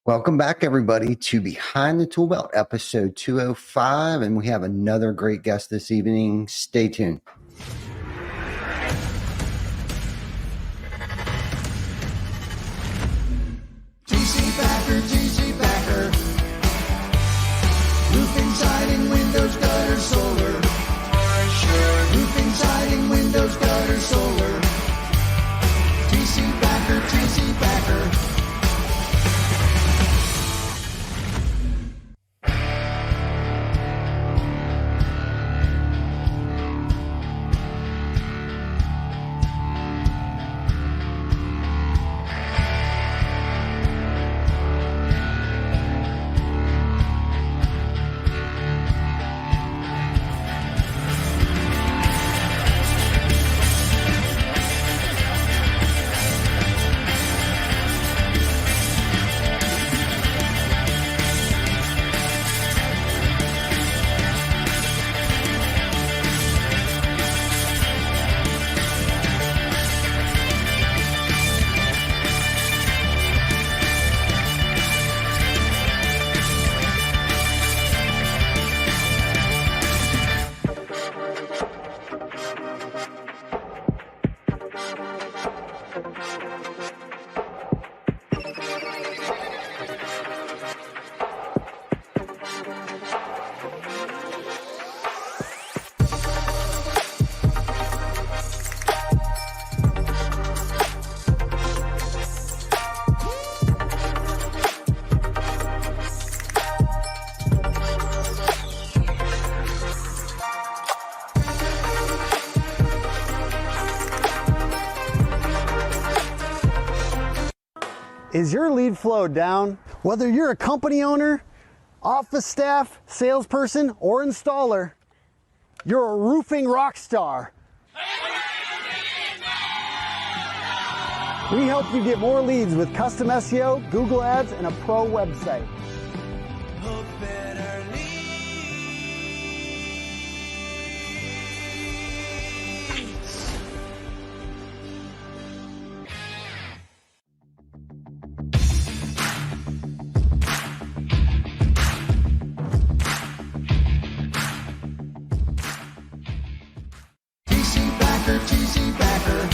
Welcome back, everybody, to Behind the ToolBelt, episode 205, and we have another great guest this evening. Stay tuned. TC Backer. Roofing, siding, windows, gutter, solar. Roofing, siding, windows, gutter, solar. TC Backer. Is your lead flow down? Whether you're a company owner, office staff, salesperson, or installer, you're a roofing rock star. We help you get more leads with custom SEO, Google Ads, and a pro website. TC Backer.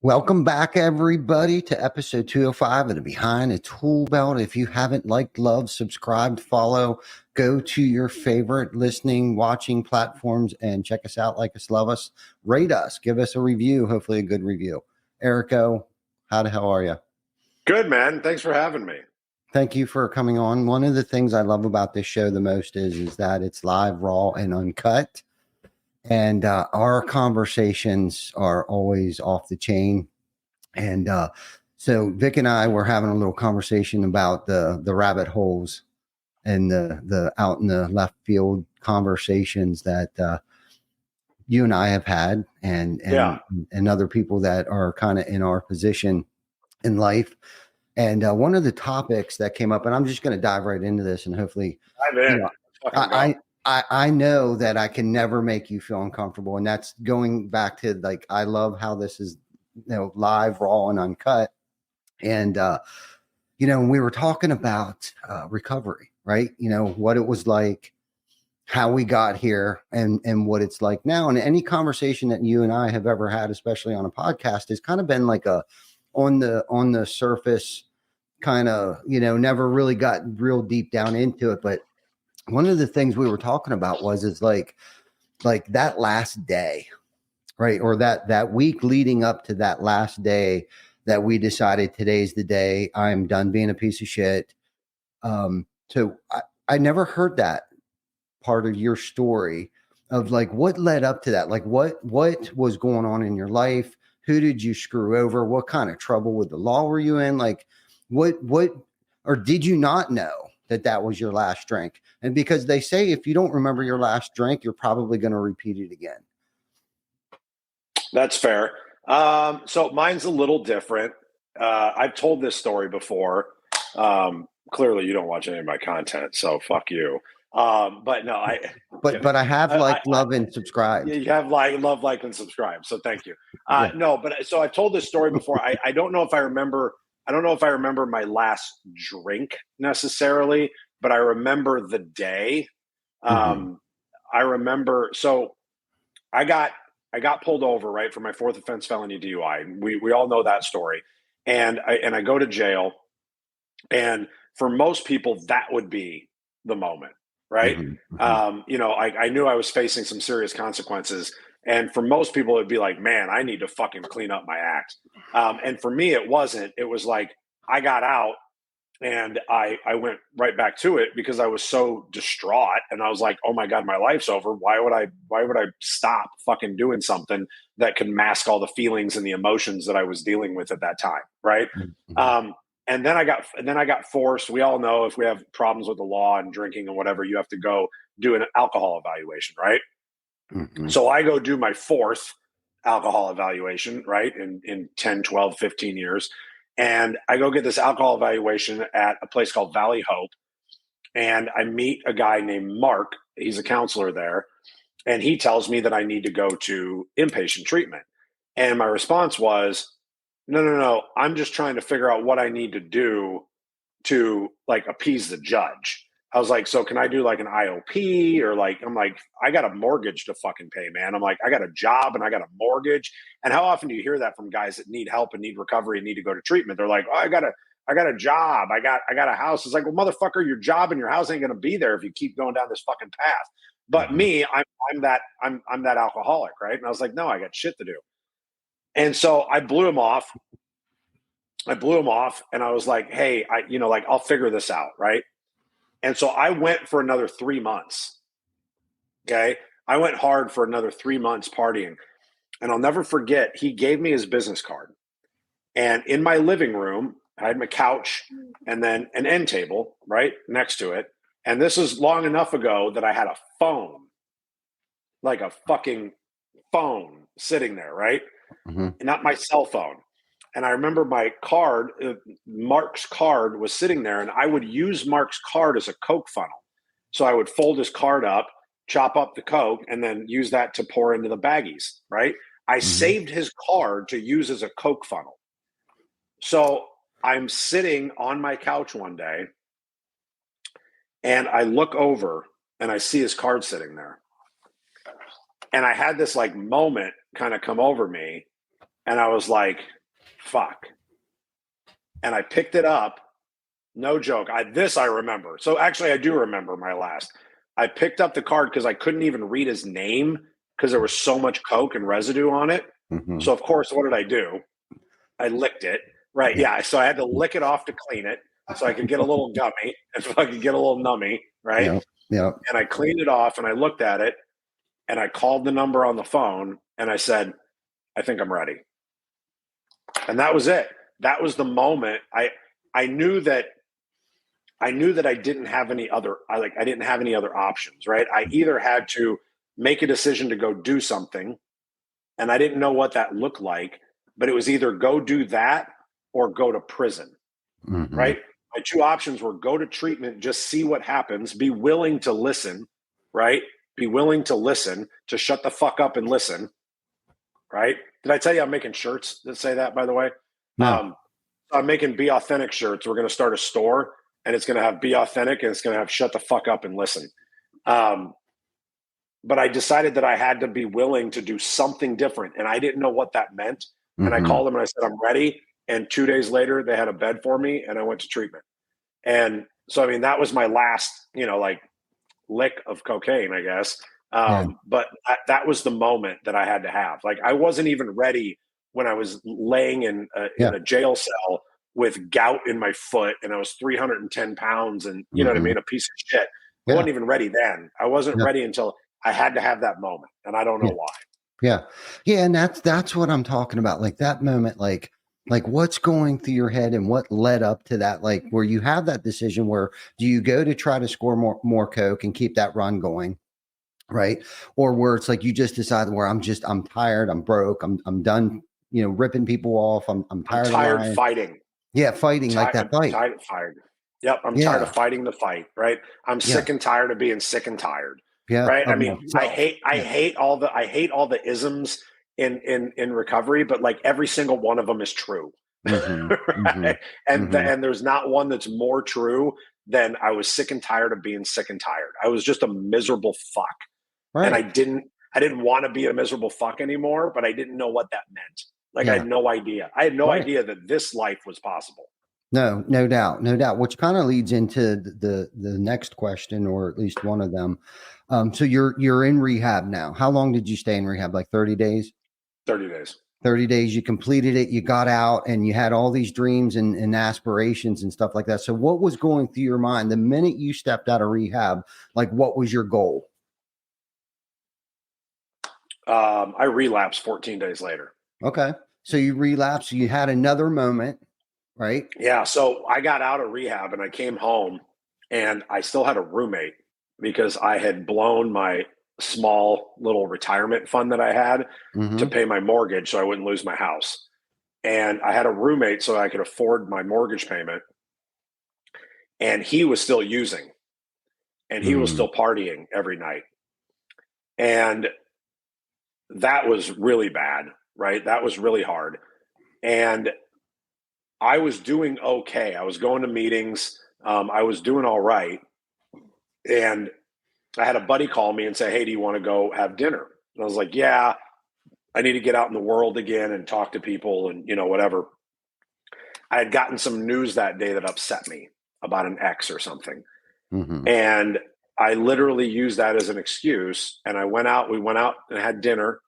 Welcome back, everybody, to episode 205 of the Behind the ToolBelt. If you haven't liked, loved, subscribed, follow, go to your favorite listening, watching platforms and check us out, like us, love us, rate us, give us a review, hopefully a good review. Erico, how the hell are you? Good, man. Thanks for having me. Thank you for coming on. One of the things I love about this show the most is that it's live, raw, and uncut. And our conversations are always off the chain. And so Vic and I were having a little conversation about the rabbit holes and the out in the left field conversations that you and I have had and other people that are kind of in our position in life. And one of the topics that came up, and I'm just going to dive right into this, and hopefully, I know that I can never make you feel uncomfortable, and that's going back to like I love how this is, live, raw, and uncut. And when we were talking about recovery, right? What it was like, how we got here, and what it's like now. And any conversation that you and I have ever had, especially on a podcast, has kind of been like a on the surface kind of, never really got real deep down into it. But one of the things we were talking about is like that last day, right? Or that week leading up to that last day that we decided today's the day I'm done being a piece of shit. So I never heard that part of your story of like what led up to that. Like what was going on in your life? Who did you screw over? What kind of trouble with the law were you in? Like what, or did you not know that was your last drink? And because they say, if you don't remember your last drink, you're probably going to repeat it again. That's fair. So mine's a little different. I've told this story before. Clearly you don't watch any of my content, so fuck you. But no, but I have liked, love, and subscribed. you have love, like, and subscribe. So thank you. Yeah. No, but so I've told this story before. I don't know if I remember. I don't know if I remember my last drink necessarily, but I remember the day. I remember. So I got pulled over, right, for my fourth offense felony DUI. We all know that story, and I go to jail, and for most people that would be the moment, right? You know, I knew I was facing some serious consequences, and for most people it'd be like, man, I need to fucking clean up my act. And for me, it wasn't. It was like I got out and I went right back to it because I was so distraught, and I was like, oh my god, my life's over. Why would I stop fucking doing something that can mask all the feelings and the emotions that I was dealing with at that time, right? And then I got forced. We all know if we have problems with the law and drinking and whatever, you have to go do an alcohol evaluation, right? So I go do my fourth alcohol evaluation, right? In 10, 12, 15 years. And I go get this alcohol evaluation at a place called Valley Hope. And I meet a guy named Mark. He's a counselor there. And he tells me that I need to go to inpatient treatment. And my response was, no. I'm just trying to figure out what I need to do to like appease the judge. I was like, so can I do like an IOP or like, I'm like, I got a mortgage to fucking pay, man. I'm like, I got a job and I got a mortgage. And how often do you hear that from guys that need help and need recovery and need to go to treatment? They're like, oh, I got a job. I got a house. It's like, well, motherfucker, your job and your house ain't going to be there if you keep going down this fucking path. But me, I'm that alcoholic, right? And I was like, no, I got shit to do. And so I blew him off. And I was like, hey, I'll figure this out, right? And so I went for another 3 months. Okay. I went hard for another 3 months partying. And I'll never forget, he gave me his business card. And in my living room, I had my couch and then an end table right next to it. And this is long enough ago that I had a phone, like a fucking phone sitting there, right? Not my cell phone. And I remember my card, Mark's card was sitting there, and I would use Mark's card as a Coke funnel. So I would fold his card up, chop up the Coke, and then use that to pour into the baggies, right? I saved his card to use as a Coke funnel. So I'm sitting on my couch one day, and I look over, and I see his card sitting there. And I had this like moment kind of come over me, and I was like, fuck. And I picked it up. No joke. I remember. So actually I do remember my last. I picked up the card because I couldn't even read his name because there was so much Coke and residue on it. So of course, what did I do? I licked it. Right. Yeah. So I had to lick it off to clean it so I could get a little gummy and so I could get a little nummy. Right. Yeah. And I cleaned it off and I looked at it and I called the number on the phone and I said, I think I'm ready. And that was it. That was the moment. I knew that I didn't have any other options, right? I either had to make a decision to go do something, and I didn't know what that looked like, but it was either go do that or go to prison, right? My two options were go to treatment, just see what happens, be willing to listen, right? Be willing to listen, to shut the fuck up and listen, right? Did I tell you I'm making shirts that say that, by the way? No. I'm making Be Authentic shirts. We're going to start a store, and it's going to have Be Authentic, and it's going to have Shut the Fuck Up and Listen. But I decided that I had to be willing to do something different, and I didn't know what that meant. And I called them, and I said, I'm ready. And 2 days later, they had a bed for me, and I went to treatment. And so, I mean, that was my last, lick of cocaine, I guess. But that was the moment that I had to have. Like, I wasn't even ready when I was laying in a jail cell with gout in my foot and I was 310 pounds and, you know what I mean? A piece of shit. I wasn't even ready then. I wasn't ready until I had to have that moment. And I don't know why. Yeah. Yeah. And that's what I'm talking about. Like that moment, like what's going through your head and what led up to that, like where you have that decision where do you go to try to score more Coke and keep that run going? Right. Or where it's like, you just decided where I'm tired. I'm broke. I'm done, ripping people off. I'm tired fighting. Yeah. Fighting like that fight. Fired. Yep. I'm tired of fighting the fight, right? I'm sick and tired of being sick and tired. Yeah. Right. I mean, myself. I hate all the isms in recovery, but like every single one of them is true. Mm-hmm, Right? mm-hmm, And there's not one that's more true than I was sick and tired of being sick and tired. I was just a miserable fuck. right. And I didn't want to be a miserable fuck anymore, but I didn't know what that meant. Like I had no idea. I had no idea that this life was possible. No doubt, no doubt. Which kind of leads into the next question, or at least one of them. So you're in rehab now. How long did you stay in rehab? Like 30 days? 30 days. 30 days. You completed it. You got out, and you had all these dreams and aspirations and stuff like that. So what was going through your mind the minute you stepped out of rehab? Like, what was your goal? I relapsed 14 days later. Okay. So you relapsed. You had another moment. Right. Yeah. So I got out of rehab and I came home and I still had a roommate because I had blown my small little retirement fund that I had to pay my mortgage so I wouldn't lose my house. And I had a roommate so I could afford my mortgage payment. And he was still using and he was still partying every night. And that was really bad, right? That was really hard. And I was doing okay. I was going to meetings. I was doing all right. And I had a buddy call me and say, hey, do you want to go have dinner? And I was like, yeah, I need to get out in the world again and talk to people and, whatever. I had gotten some news that day that upset me about an ex or something. And I literally used that as an excuse. And we went out and had dinner.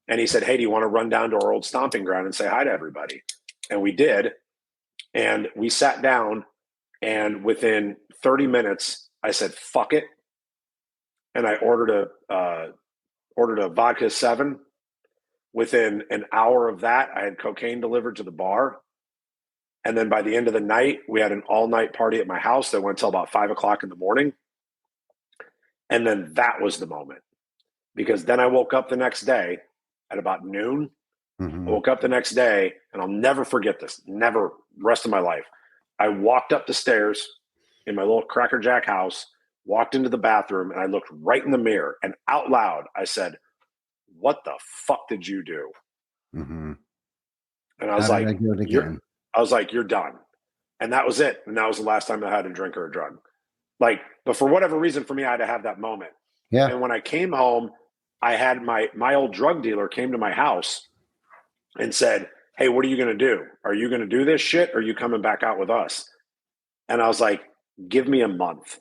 And he said, hey, do you want to run down to our old stomping ground and say hi to everybody? And we did. And we sat down, and within 30 minutes, I said, fuck it. And I ordered a vodka 7. Within an hour of that, I had cocaine delivered to the bar. And then by the end of the night, we had an all-night party at my house that went till about 5 o'clock in the morning. And then that was the moment. Because then I woke up the next day at about noon. I woke up the next day, and I'll never forget this, never, rest of my life. I walked up the stairs in my little Cracker Jack house, walked into the bathroom, and I looked right in the mirror, and out loud, I said, what the fuck did you do? And I was like, you're done. And that was it. And that was the last time I had a drink or a drug. Like, but for whatever reason, for me, I had to have that moment. Yeah. And when I came home, I had my old drug dealer came to my house and said, hey, what are you going to do? Are you going to do this shit? Or are you coming back out with us? And I was like, give me a month.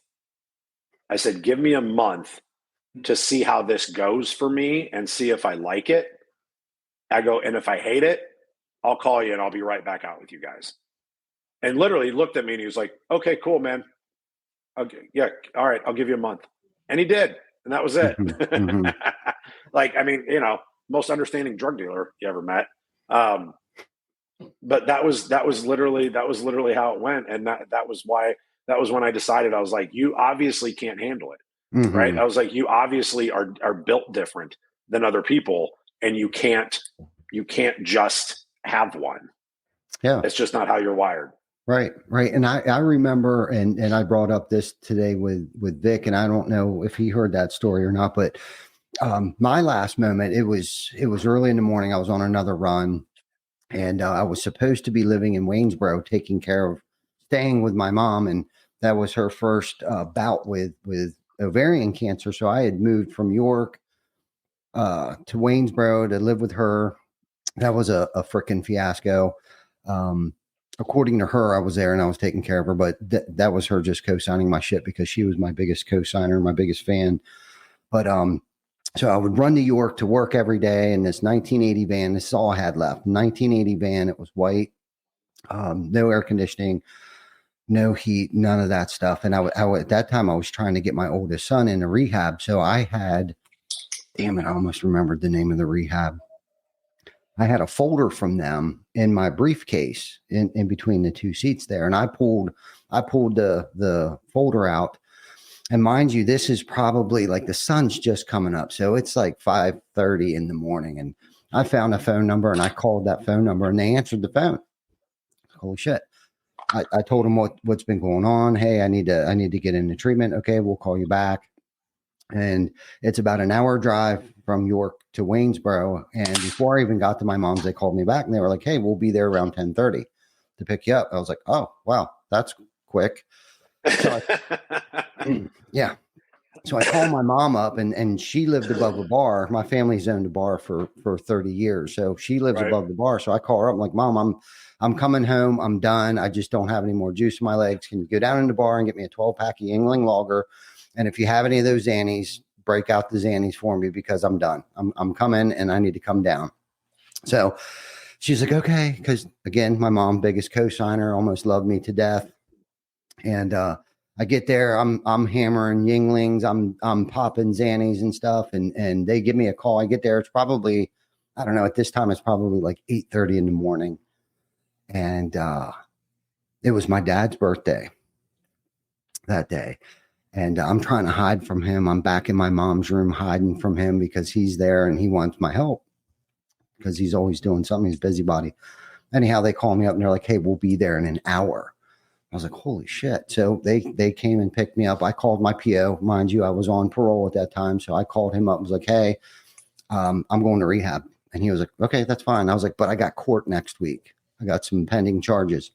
I said, give me a month to see how this goes for me and see if I like it. I go, and if I hate it, I'll call you and I'll be right back out with you guys. And literally he looked at me and he was like, okay, cool, man. Okay. Yeah. All right. I'll give you a month. And he did. And that was it. Like, I mean, most understanding drug dealer you ever met. But that was literally how it went. And that was when I decided, I was like, you obviously can't handle it. Right. I was like, you obviously are built different than other people, and you can't just have one. Yeah. It's just not how you're wired. Right. And I remember, and I brought up this today with Vic, and I don't know if he heard that story or not, but my last moment, it was early in the morning. I was on another run, and I was supposed to be living in Waynesboro, staying with my mom. And that was her first bout with ovarian cancer. So I had moved from York to Waynesboro to live with her. That was a freaking fiasco. According to her, I was there and I was taking care of her, but that was her just co-signing my shit because she was my biggest co-signer, my biggest fan. But so I would run to York to work every day in this 1980 van. This is all I had left. 1980 van. It was white, no air conditioning, no heat, none of that stuff. And I at that time I was trying to get my oldest son into rehab. So I had, damn it, I almost remembered the name of the rehab. I had a folder from them in my briefcase in between the two seats there. And I pulled the folder out. And mind you, this is probably like the sun's just coming up. So it's like 5:30 in the morning. And I found a phone number and I called that phone number and they answered the phone. Holy shit. I told him what's been going on. Hey, I need to get into treatment. Okay, we'll call you back. And it's about an hour drive from York to Waynesboro. And before I even got to my mom's, they called me back and they were like, hey, we'll be there around 10:30 to pick you up. I was like, oh, wow, that's quick. So yeah. So I called my mom up and she lived above a bar. My family's owned a bar for 30 years. So she lives Right. above the bar. So I call her up. I'm like, Mom, I'm coming home. I'm done. I just don't have any more juice in my legs. Can you go down in the bar and get me a 12-pack of Yingling Lager? And if you have any of those Xannies, break out the Xannies for me because I'm done. I'm coming and I need to come down. So she's like, okay. Because again, my mom, biggest co-signer, almost loved me to death. And I get there, I'm hammering Yinglings, I'm popping Xannies and stuff, and they give me a call. I get there, it's probably, I don't know, at this time it's probably like 8:30 in the morning. And it was my dad's birthday that day. And I'm trying to hide from him. I'm back in my mom's room hiding from him because he's there and he wants my help because he's always doing something. He's a busybody. Anyhow, they call me up and they're like, hey, we'll be there in an hour. I was like, holy shit. So they came and picked me up. I called my PO. Mind you, I was on parole at that time. So I called him up and was like, hey, I'm going to rehab. And he was like, okay, that's fine. I was like, but I got court next week. I got some pending charges.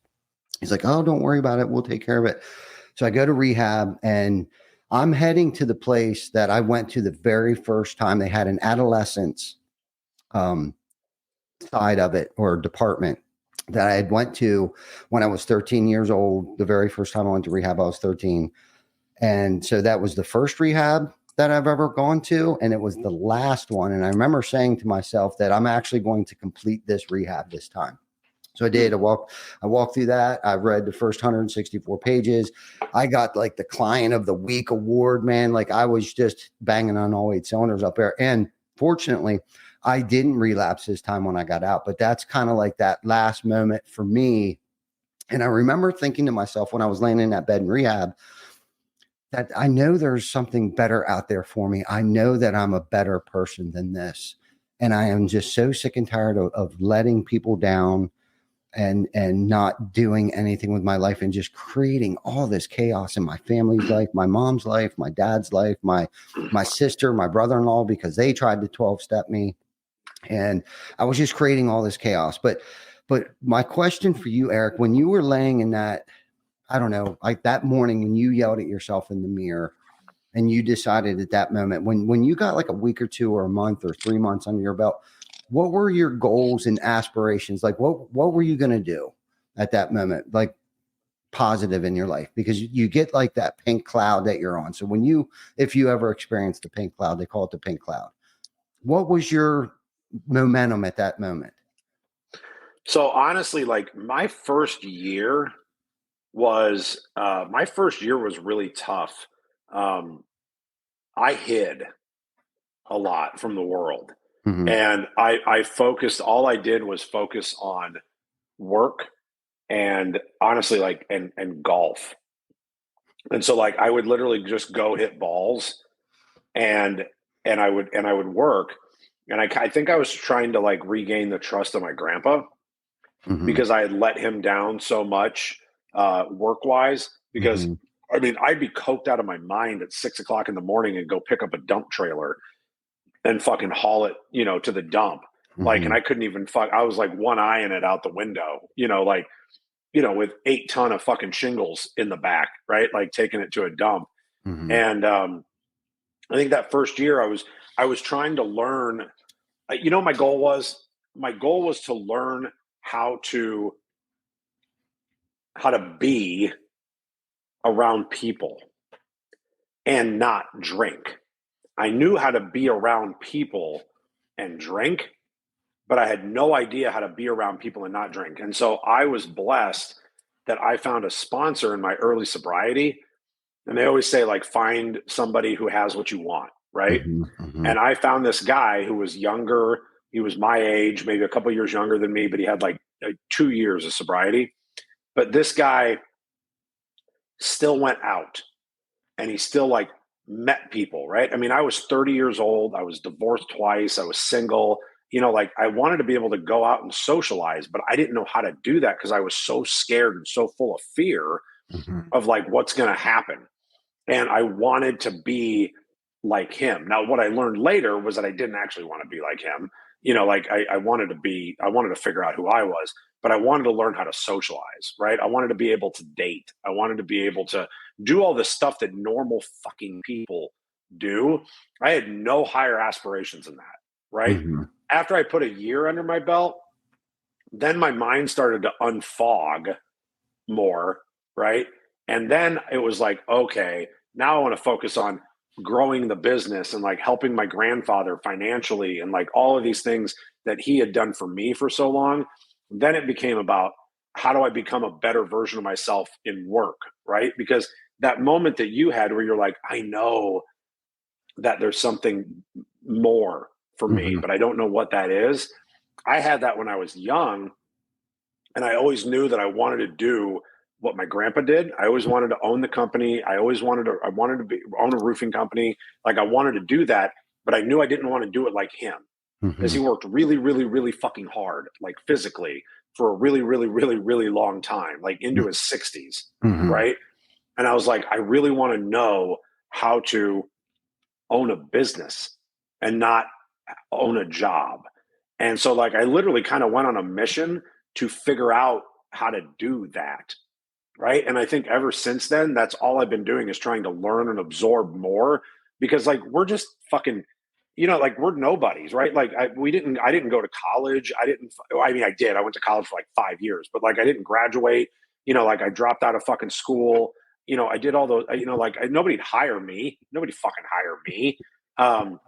He's like, oh, don't worry about it. We'll take care of it. So I go to rehab and I'm heading to the place that I went to the very first time. They had an adolescence side of it or department that I had went to when I was 13 years old. The very first time I went to rehab, I was 13. And so that was the first rehab that I've ever gone to. And it was the last one. And I remember saying to myself that I'm actually going to complete this rehab this time. So I did. I walked through that. I read the first 164 pages. I got like the Client of the Week award, man. Like I was just banging on all 8 cylinders up there. And fortunately, I didn't relapse this time when I got out. But that's kind of like that last moment for me. And I remember thinking to myself when I was laying in that bed in rehab that I know there's something better out there for me. I know that I'm a better person than this. And I am just so sick and tired of letting people down and not doing anything with my life and just creating all this chaos in my family's life, my mom's life, my dad's life, my sister, my brother-in-law, because they tried to 12-step me. And I was just creating all this chaos. But my question for you, Eric, when you were laying in that, I don't know, like that morning and you yelled at yourself in the mirror and you decided at that moment when you got like a week or 2 or a month or 3 months under your belt, what were your goals and aspirations? Like what were you going to do at that moment? Like positive in your life, because you get like that pink cloud that you're on. So if you ever experience the pink cloud, they call it the pink cloud. What was your momentum at that moment? So honestly, like my first year was really tough. I hid a lot from the world. Mm-hmm. And I focused, all I did was focus on work and honestly like and golf. And so like I would literally just go hit balls and I would work. And I think I was trying to like regain the trust of my grandpa Mm-hmm. because I had let him down so much work wise. Because Mm-hmm. I mean, I'd be coked out of my mind at 6 o'clock in the morning and go pick up a dump trailer and fucking haul it, to the dump. Like, and I couldn't even I was like one eye in it out the window, like, with 8 ton of fucking shingles in the back, right? Like taking it to a dump. Mm-hmm. And I think that first year I was trying to learn, my goal was to learn how to be around people and not drink. I knew how to be around people and drink, but I had no idea how to be around people and not drink. And so I was blessed that I found a sponsor in my early sobriety. And they always say, like, find somebody who has what you want, right? Mm-hmm. Mm-hmm. And I found this guy who was younger. He was my age, maybe a couple years younger than me, but he had like 2 years of sobriety. But this guy still went out and he still like met people, right? I mean, I was 30 years old. I was divorced twice. I was single. like I wanted to be able to go out and socialize, but I didn't know how to do that because I was so scared and so full of fear of like what's going to happen. And I wanted to be like him. Now, what I learned later was that I didn't actually want to be like him. Like I wanted to figure out who I was, but I wanted to learn how to socialize, right? I wanted to be able to date. I wanted to be able to do all this stuff that normal fucking people do. I had no higher aspirations than that, right? Mm-hmm. After I put a year under my belt, then my mind started to unfog more, right? And then it was like, okay, now I want to focus on growing the business and like helping my grandfather financially and like all of these things that he had done for me for so long. Then it became about how do I become a better version of myself in work, right? Because that moment that you had where you're like, I know that there's something more for me, Mm-hmm. but I don't know what that is. I had that when I was young, and I always knew that I wanted to do what my grandpa did. I always wanted to own the company. I wanted to own a roofing company. Like I wanted to do that, but I knew I didn't want to do it like him because Mm-hmm. he worked really, really, really fucking hard, like physically for a really, really, really, really long time, like into his 60s. Mm-hmm. Right. And I was like, I really want to know how to own a business and not own a job. And so like I literally kind of went on a mission to figure out how to do that. Right. And I think ever since then, that's all I've been doing is trying to learn and absorb more because like we're just fucking, like we're nobodies, right? Like I didn't go to college. I mean, I did. I went to college for like 5 years, but like I didn't graduate, like I dropped out of fucking school. I did all those, like nobody'd hire me. Nobody fucking hire me. Um,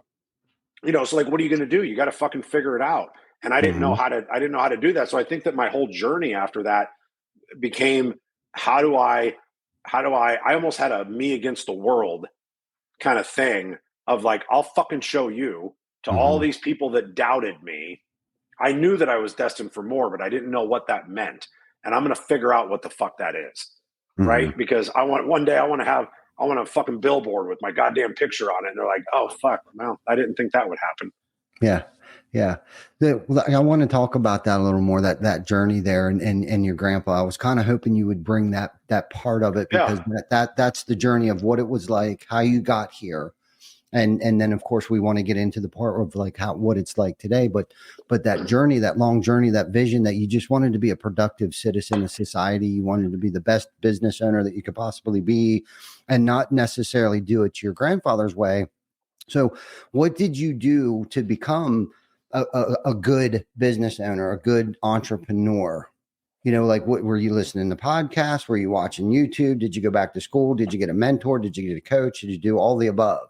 so like, what are you going to do? You got to fucking figure it out. And I didn't know Mm-hmm. how to do that. So I think that my whole journey after that became how do I almost had a me against the world kind of thing of like, I'll fucking show you to all Mm-hmm. these people that doubted me. I knew that I was destined for more, but I didn't know what that meant. And I'm going to figure out what the fuck that is. Mm-hmm. Right. Because one day I want a fucking billboard with my goddamn picture on it. And they're like, oh, fuck. Well, I didn't think that would happen. Yeah. Yeah. I want to talk about that a little more, that journey there and your grandpa. I was kind of hoping you would bring that part of it because Yeah. that's the journey of what it was like, how you got here. And then of course we want to get into the part of like what it's like today, but that journey, that long journey, that vision that you just wanted to be a productive citizen of society. You wanted to be the best business owner that you could possibly be and not necessarily do it your grandfather's way. So what did you do to become a good business owner, a good entrepreneur? Like what were you listening to podcasts? Were you watching YouTube? Did you go back to school? Did you get a mentor? Did you get a coach? Did you do all the above?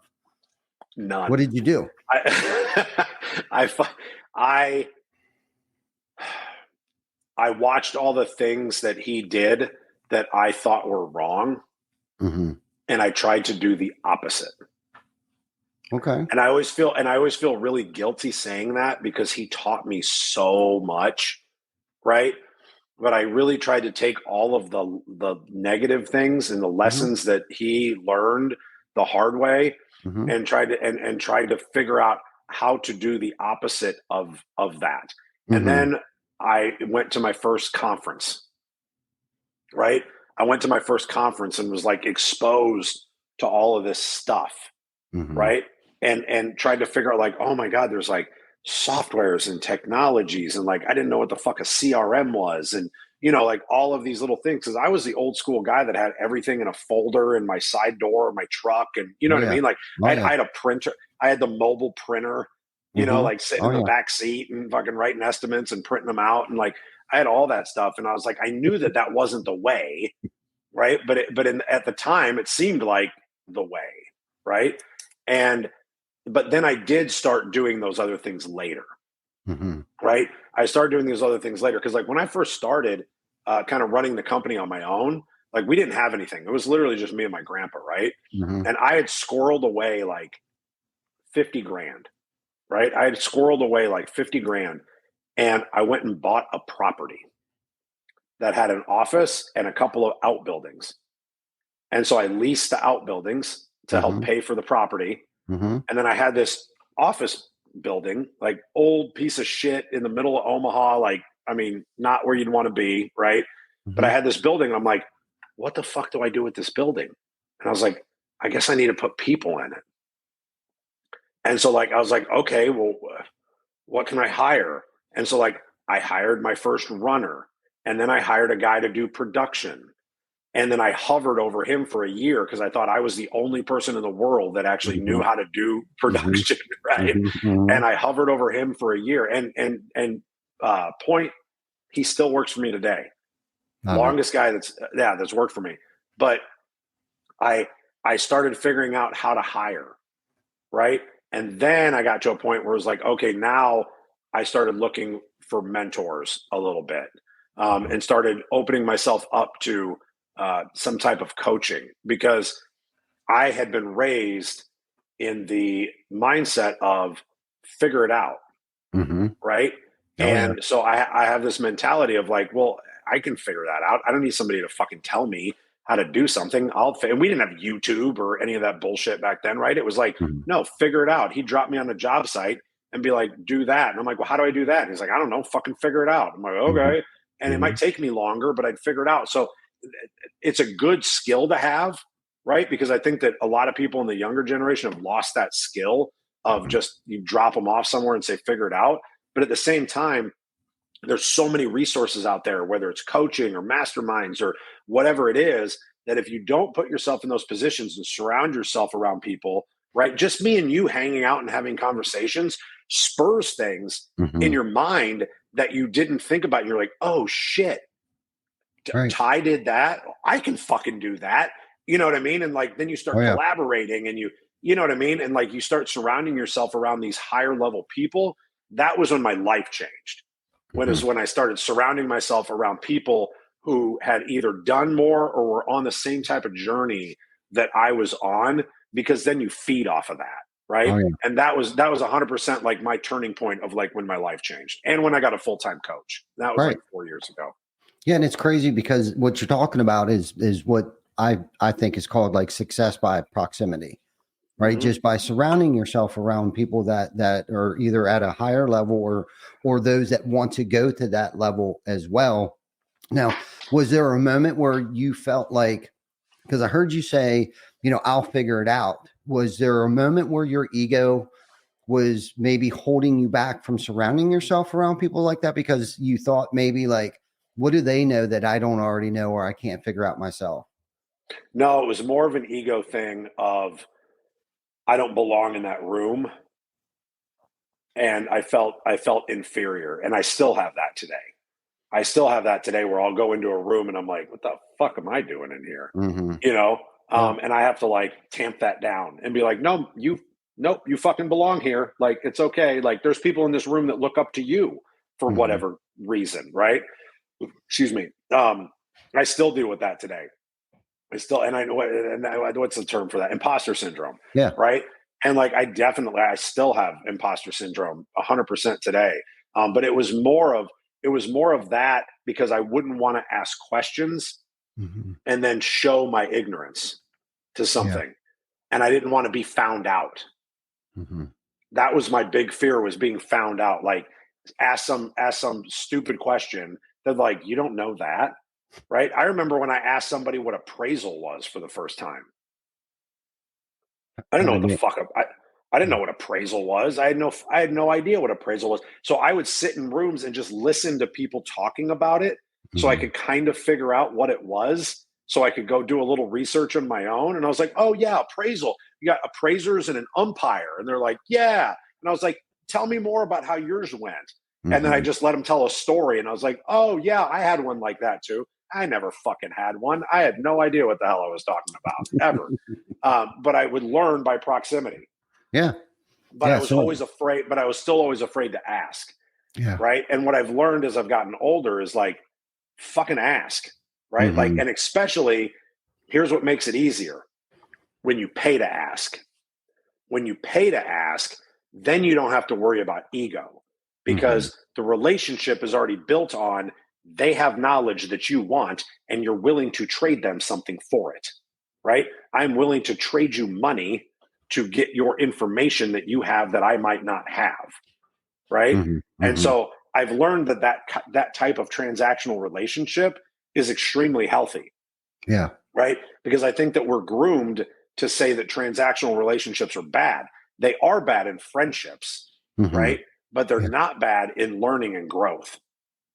What None. did you do? I, I, I watched all the things that he did that I thought were wrong, Mm-hmm. and I tried to do the opposite. Okay. And I always feel really guilty saying that because he taught me so much, right? But I really tried to take all of the negative things and the Mm-hmm. lessons that he learned the hard way Mm-hmm. and tried to figure out how to do the opposite of that. And Mm-hmm. then I went to my first conference, right? I went to my first conference and was like exposed to all of this stuff, Mm-hmm. right? And tried to figure out like, oh my God, there's like softwares and technologies, and like I didn't know what the fuck a CRM was, and like all of these little things. Because I was the old school guy that had everything in a folder in my side door of my truck, and you know Oh what I yeah. mean? Like Oh I yeah. had a printer, I had the mobile printer, Mm-hmm. like sitting Oh in the yeah. back seat and fucking writing estimates and printing them out, and like I had all that stuff, and I was like, I knew that wasn't the way, right? At the time, it seemed like the way, right? And but then I did start doing those other things later, Mm-hmm. right? I started doing these other things later because, like, when I first started kind of running the company on my own, like, we didn't have anything. It was literally just me and my grandpa, right? Mm-hmm. And I had squirreled away like 50 grand, right? I had squirreled away like 50 grand, and I went and bought a property that had an office and a couple of outbuildings. And so I leased the outbuildings to help Mm-hmm. pay for the property. Mm-hmm. And then I had this office building, like old piece of shit in the middle of Omaha. Like, I mean, not where you'd want to be. Right. But I had this building and I'm like, what the fuck do I do with this building? And I was like, I guess I need to put people in it. And so like, I was like, okay, well, what can I hire? And so like, I hired my first runner, and then I hired a guy to do production. And then I hovered over him for a year because I thought I was the only person in the world that actually knew how to do production, right? And I hovered over him for a year. And point, he still works for me today. Longest guy that's worked for me. But I started figuring out how to hire, right? And then I got to a point where it was like, okay, now I started looking for mentors a little bit, and started opening myself up to some type of coaching, because I had been raised in the mindset of figure it out, right? So I have this mentality of like, well, I can figure that out. I don't need somebody to fucking tell me how to do something. And we didn't have YouTube or any of that bullshit back then, right? It was like, no, figure it out. He'd drop me on a job site and be like, do that. And I'm like, well, how do I do that? And he's like, I don't know, fucking figure it out. I'm like, okay. And it might take me longer, but I'd figure it out. So it's a good skill to have, right? Because I think that a lot of people in the younger generation have lost that skill of just, you drop them off somewhere and say, figure it out. But at the same time, there's so many resources out there, whether it's coaching or masterminds or whatever it is, that if you don't put yourself in those positions and surround yourself around people, right? Just me and you hanging out and having conversations spurs things in your mind that you didn't think about. And you're like, oh shit, Ty did that. I can fucking do that. You know what I mean? And like, then you start collaborating and you know what I mean? And like, you start surrounding yourself around these higher level people. That was when my life changed. When I started surrounding myself around people who had either done more or were on the same type of journey that I was on, because then you feed off of that. Right. And that was 100% like my turning point of like when my life changed, and when I got a full-time coach. That was like 4 years ago. Yeah. And it's crazy because what you're talking about is what I think is called like success by proximity, right? Just by surrounding yourself around people that are either at a higher level or those that want to go to that level as well. Now, was there a moment where you felt like, because I heard you say, you know, I'll figure it out. Was there a moment where your ego was maybe holding you back from surrounding yourself around people like that, because you thought maybe like, what do they know that I don't already know, or I can't figure out myself? No, it was more of an ego thing of, I don't belong in that room. And I felt inferior. And I still have that today. Where I'll go into a room and I'm like, what the fuck am I doing in here? You know? And I have to like tamp that down and be like, nope, you fucking belong here. Like, it's okay. Like, there's people in this room that look up to you for whatever reason. Right. Excuse me. I still deal with that today. I know what's the term for that? Imposter syndrome. Yeah. Right. And like, I still have imposter syndrome 100% today. But it was more of that, because I wouldn't want to ask questions and then show my ignorance to something. And I didn't want to be found out. That was my big fear, was being found out. Like, ask some stupid question that like, you don't know that. Right. I remember when I asked somebody what appraisal was for the first time. I didn't know what the fuck I didn't know what appraisal was. I had no idea what appraisal was. So I would sit in rooms and just listen to people talking about it, so I could kind of figure out what it was, so I could go do a little research on my own. And I was like, oh yeah, appraisal. You got appraisers and an umpire. And they're like, yeah. And I was like, tell me more about how yours went. And then I just let them tell a story. And I was like, oh yeah, I had one like that too. I never fucking had one. I had no idea what the hell I was talking about ever. But I would learn by proximity. Yeah. But I was always afraid, but I was still always afraid to ask. Yeah. Right. And what I've learned as I've gotten older is like, fucking ask. Right. Like, and especially, here's what makes it easier: when you pay to ask. When you pay to ask, then you don't have to worry about ego, because the relationship is already built on, they have knowledge that you want, and you're willing to trade them something for it. Right. I'm willing to trade you money to get your information that you have that I might not have. Right. And so I've learned that type of transactional relationship is extremely healthy. Yeah. Right. Because I think that we're groomed to say that transactional relationships are bad. They are bad in friendships. Right. But they're not bad in learning and growth.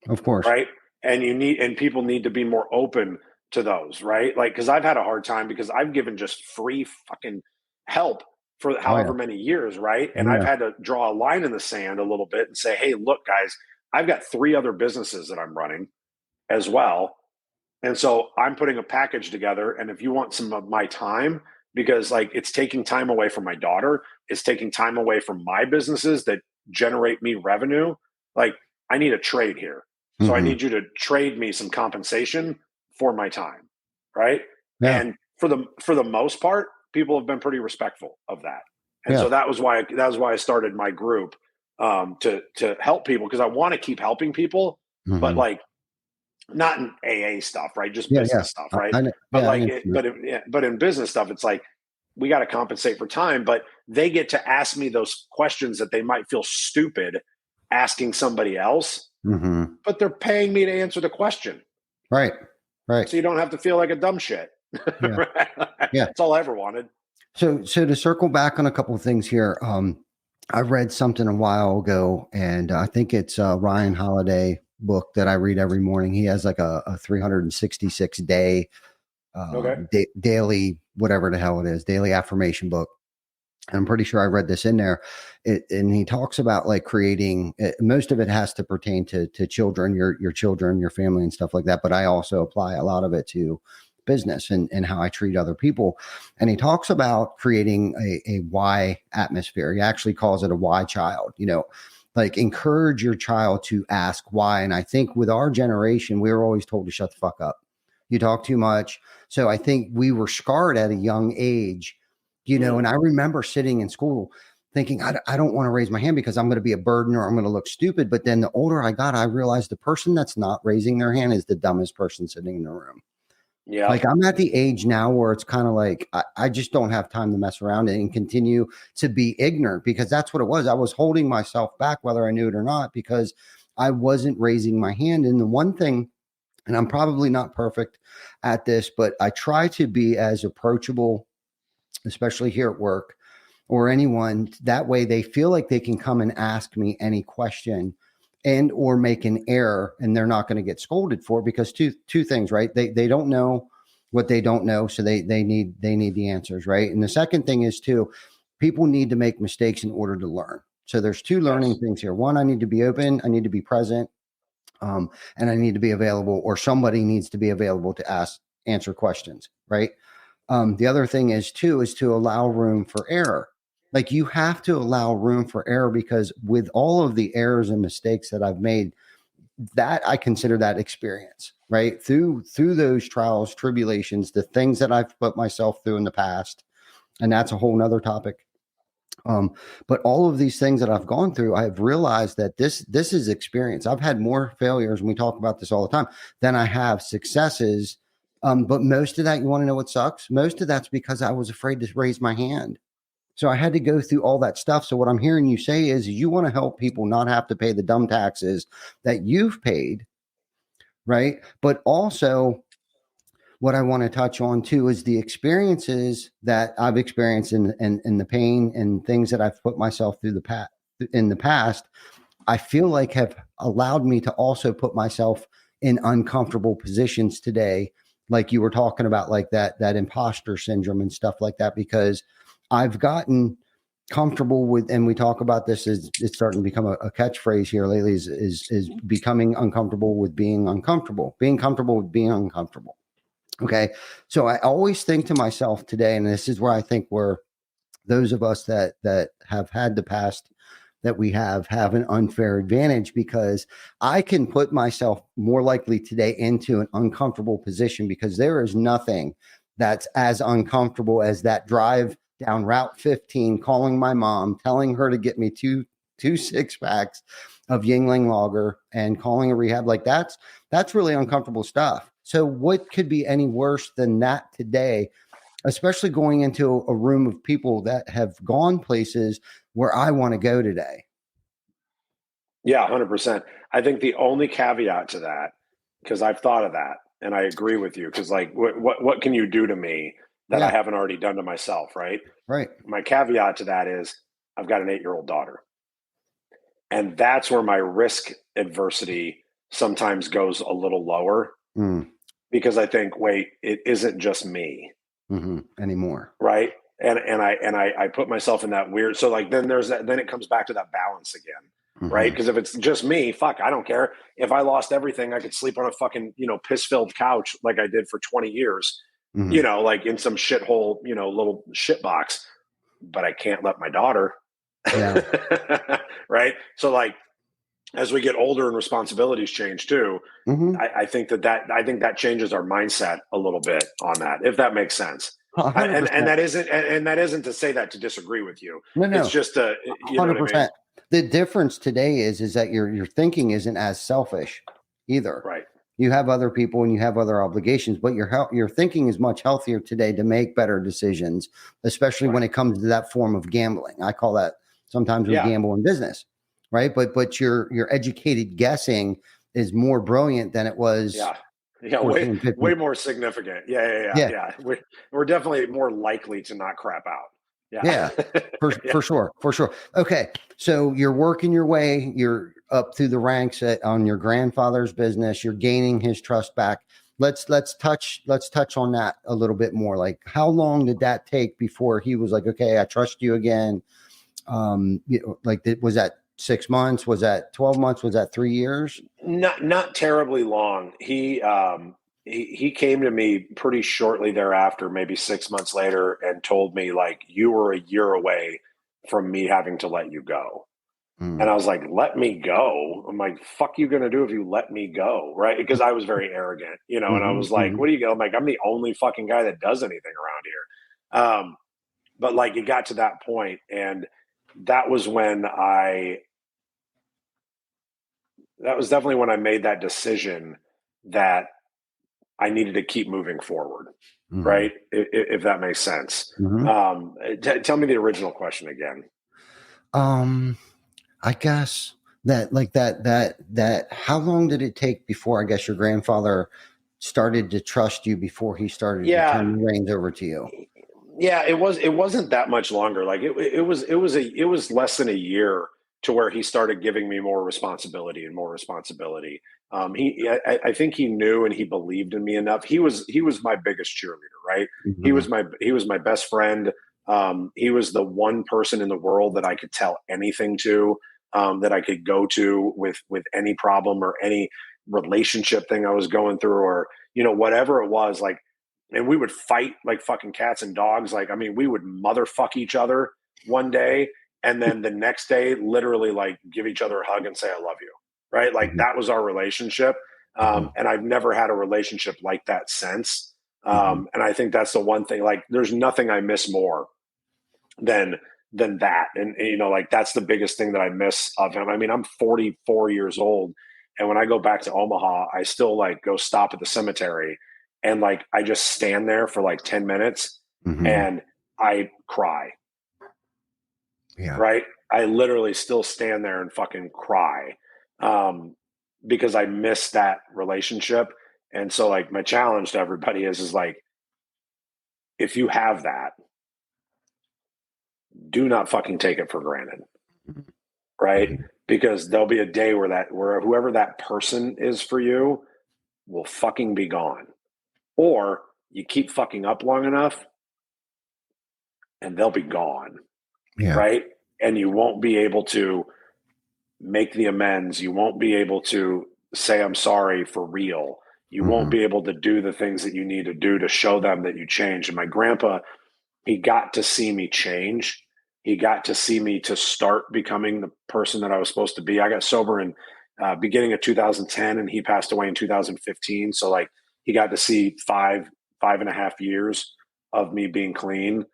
Of course. Right. And people need to be more open to those. Right. Like, because I've had a hard time because I've given just free fucking help for however many years. Right. And I've had to draw a line in the sand a little bit and say, hey, look, guys, I've got 3 other businesses that I'm running as well. And so I'm putting a package together. And if you want some of my time, because like it's taking time away from my daughter, it's taking time away from my businesses that generate me revenue. Like I need a trade here. So I need you to trade me some compensation for my time. Right. Yeah. And for the most part, people have been pretty respectful of that. And so that was why I started my group to help people, because I want to keep helping people, but like not in AA stuff, right? Just business stuff, right? But in business stuff, it's like we got to compensate for time, but they get to ask me those questions that they might feel stupid asking somebody else, but they're paying me to answer the question. Right. So you don't have to feel like a dumb shit. Yeah. That's all I ever wanted. So to circle back on a couple of things here, I read something a while ago, and I think it's Ryan Holiday book that I read every morning. He has like a 366 day daily, whatever the hell it is, daily affirmation book. And I'm pretty sure I read this in there. And he talks about like creating, most of it has to pertain to children, your children, your family and stuff like that. But I also apply a lot of it to business and how I treat other people. And he talks about creating a why atmosphere. He actually calls it a why child, like encourage your child to ask why. And I think with our generation, we were always told to shut the fuck up. You talk too much. So I think we were scarred at a young age, and I remember sitting in school thinking, I don't want to raise my hand because I'm going to be a burden or I'm going to look stupid. But then the older I got, I realized the person that's not raising their hand is the dumbest person sitting in the room. Yeah. Like I'm at the age now where it's kind of like, I just don't have time to mess around and continue to be ignorant, because that's what it was. I was holding myself back, whether I knew it or not, because I wasn't raising my hand. And the one thing, and I'm probably not perfect at this, but I try to be as approachable, especially here at work or anyone, that way they feel like they can come and ask me any question and or make an error, and they're not going to get scolded for it, because two things, right? They don't know what they don't know, so they need the answers, right? And the second thing is too, people need to make mistakes in order to learn. So there's 2 learning things here. One, I need to be open, I need to be present, and I need to be available, or somebody needs to be available to answer questions, right? The other thing is to allow room for error. Like you have to allow room for error, because with all of the errors and mistakes that I've made, that I consider that experience, right? Through those trials, tribulations, the things that I've put myself through in the past. And that's a whole nother topic. But all of these things that I've gone through, I've realized that this is experience. I've had more failures, and we talk about this all the time, than I have successes. But most of that, you want to know what sucks? Most of that's because I was afraid to raise my hand. So I had to go through all that stuff. So what I'm hearing you say is you want to help people not have to pay the dumb taxes that you've paid, right? But also what I want to touch on too is the experiences that I've experienced and the pain and things that I've put myself through in the past, I feel like have allowed me to also put myself in uncomfortable positions today. Like you were talking about, like that imposter syndrome and stuff like that, because I've gotten comfortable with, and we talk about this as it's starting to become a catchphrase here lately, is becoming uncomfortable with being uncomfortable, being comfortable with being uncomfortable. Okay. So I always think to myself today, and this is where I think we're those of us that have had the past that we have an unfair advantage, because I can put myself more likely today into an uncomfortable position, because there is nothing that's as uncomfortable as that drive down Route 15, calling my mom, telling her to get me two 6-packs of Yingling Lager and calling a rehab. Like that's really uncomfortable stuff. So what could be any worse than that today? especially going into a room of people that have gone places where I want to go today. Yeah, 100%. I think the only caveat to that, because I've thought of that and I agree with you, because like what can you do to me that I Yeah, haven't already done to myself, right? right. My caveat to that is I've got an 8-year-old daughter. And that's where my risk adversity sometimes goes a little lower, Mm, because I think, wait, it isn't just me, anymore. right? I put myself in that weird. So like then there's that. Then it comes back to that balance again, right? Hmm. Because if it's just me, fuck, I don't care. If I lost everything, I could sleep on a fucking piss filled couch like I did for 20 years, Hmm. like in some shithole little shit box. But I can't let my daughter, Yeah. right? So like as we get older and responsibilities change too, Hmm. I think that changes our mindset a little bit on that, if that makes sense. Hundred And percent. that isn't to say that to disagree with you. No, It's no. just you know what I mean, 100%. The difference today is that your thinking isn't as selfish either. right? You have other people and you have other obligations, but your thinking is much healthier today to make better decisions, especially when Right. it comes to that form of gambling. I call that, sometimes we Yeah. gamble in business, right? But your educated guessing is more brilliant than it was Yeah. Yeah. 14, Way 15. more significant. Yeah. Yeah. Yeah. We're definitely more likely to not crap out. Yeah. Yeah, for Yeah. for sure, for sure. Okay, so you're working your way, you're up through the ranks on your grandfather's business. You're gaining his trust back. Let's touch on that a little bit more. Like, how long did that take before he was like, okay, I trust you again? Was that 6 months? Was that 12 months? Was that 3 years? Not terribly long. He came to me pretty shortly thereafter, maybe 6 months later, and told me like, you were a year away from me having to let you go. And Mm, I was like, let me go. I'm like, fuck you gonna do if you let me go, right? Because I was very arrogant, and I mhm, was like, mhm. what do you go? I'm like, I'm the only fucking guy that does anything around here. But like it got to that point, and that was when I that was definitely when I made that decision that I needed to keep moving forward, Mhm, right? If that makes sense. mhm. Tell me the original question again. Um, I guess that how long did it take before I guess your grandfather started to trust you before he started to Yeah, turn the reins over to you? yeah, it wasn't that much longer. Like it was less than a year to where he started giving me more responsibility and more responsibility. I think he knew and he believed in me enough. He was my biggest cheerleader, right? Mhm, He was my best friend. He was the one person in the world that I could tell anything to, that I could go to with any problem or any relationship thing I was going through, or whatever it was. Like, and we would fight like fucking cats and dogs. Like, I mean, we would motherfuck each other one day, and then the next day, literally like give each other a hug and say, I love you. Right. Like mhm, that was our relationship. mhm, And I've never had a relationship like that since. mhm. And I think that's the one thing, like, there's nothing I miss more than that. And like that's the biggest thing that I miss of him. I mean, I'm 44 years old, and when I go back to Omaha, I still like go stop at the cemetery, and like I just stand there for like 10 minutes Mhm. and I cry. Yeah. Right? I literally still stand there and fucking cry, um, because I miss that relationship. And so like my challenge to everybody is like, if you have that, do not fucking take it for granted. Right? Mhm. Because there'll be a day where whoever that person is for you will fucking be gone. Or you keep fucking up long enough and they'll be gone. Yeah. Right? And you won't be able to make the amends. You won't be able to say I'm sorry for real. You won't Mhm, be able to do the things that you need to do to show them that you changed. And my grandpa, he got to see me change. He got to see me to start becoming the person that I was supposed to be. I got sober in beginning of 2010, and he passed away in 2015. So like he got to see 5.5 years of me being clean.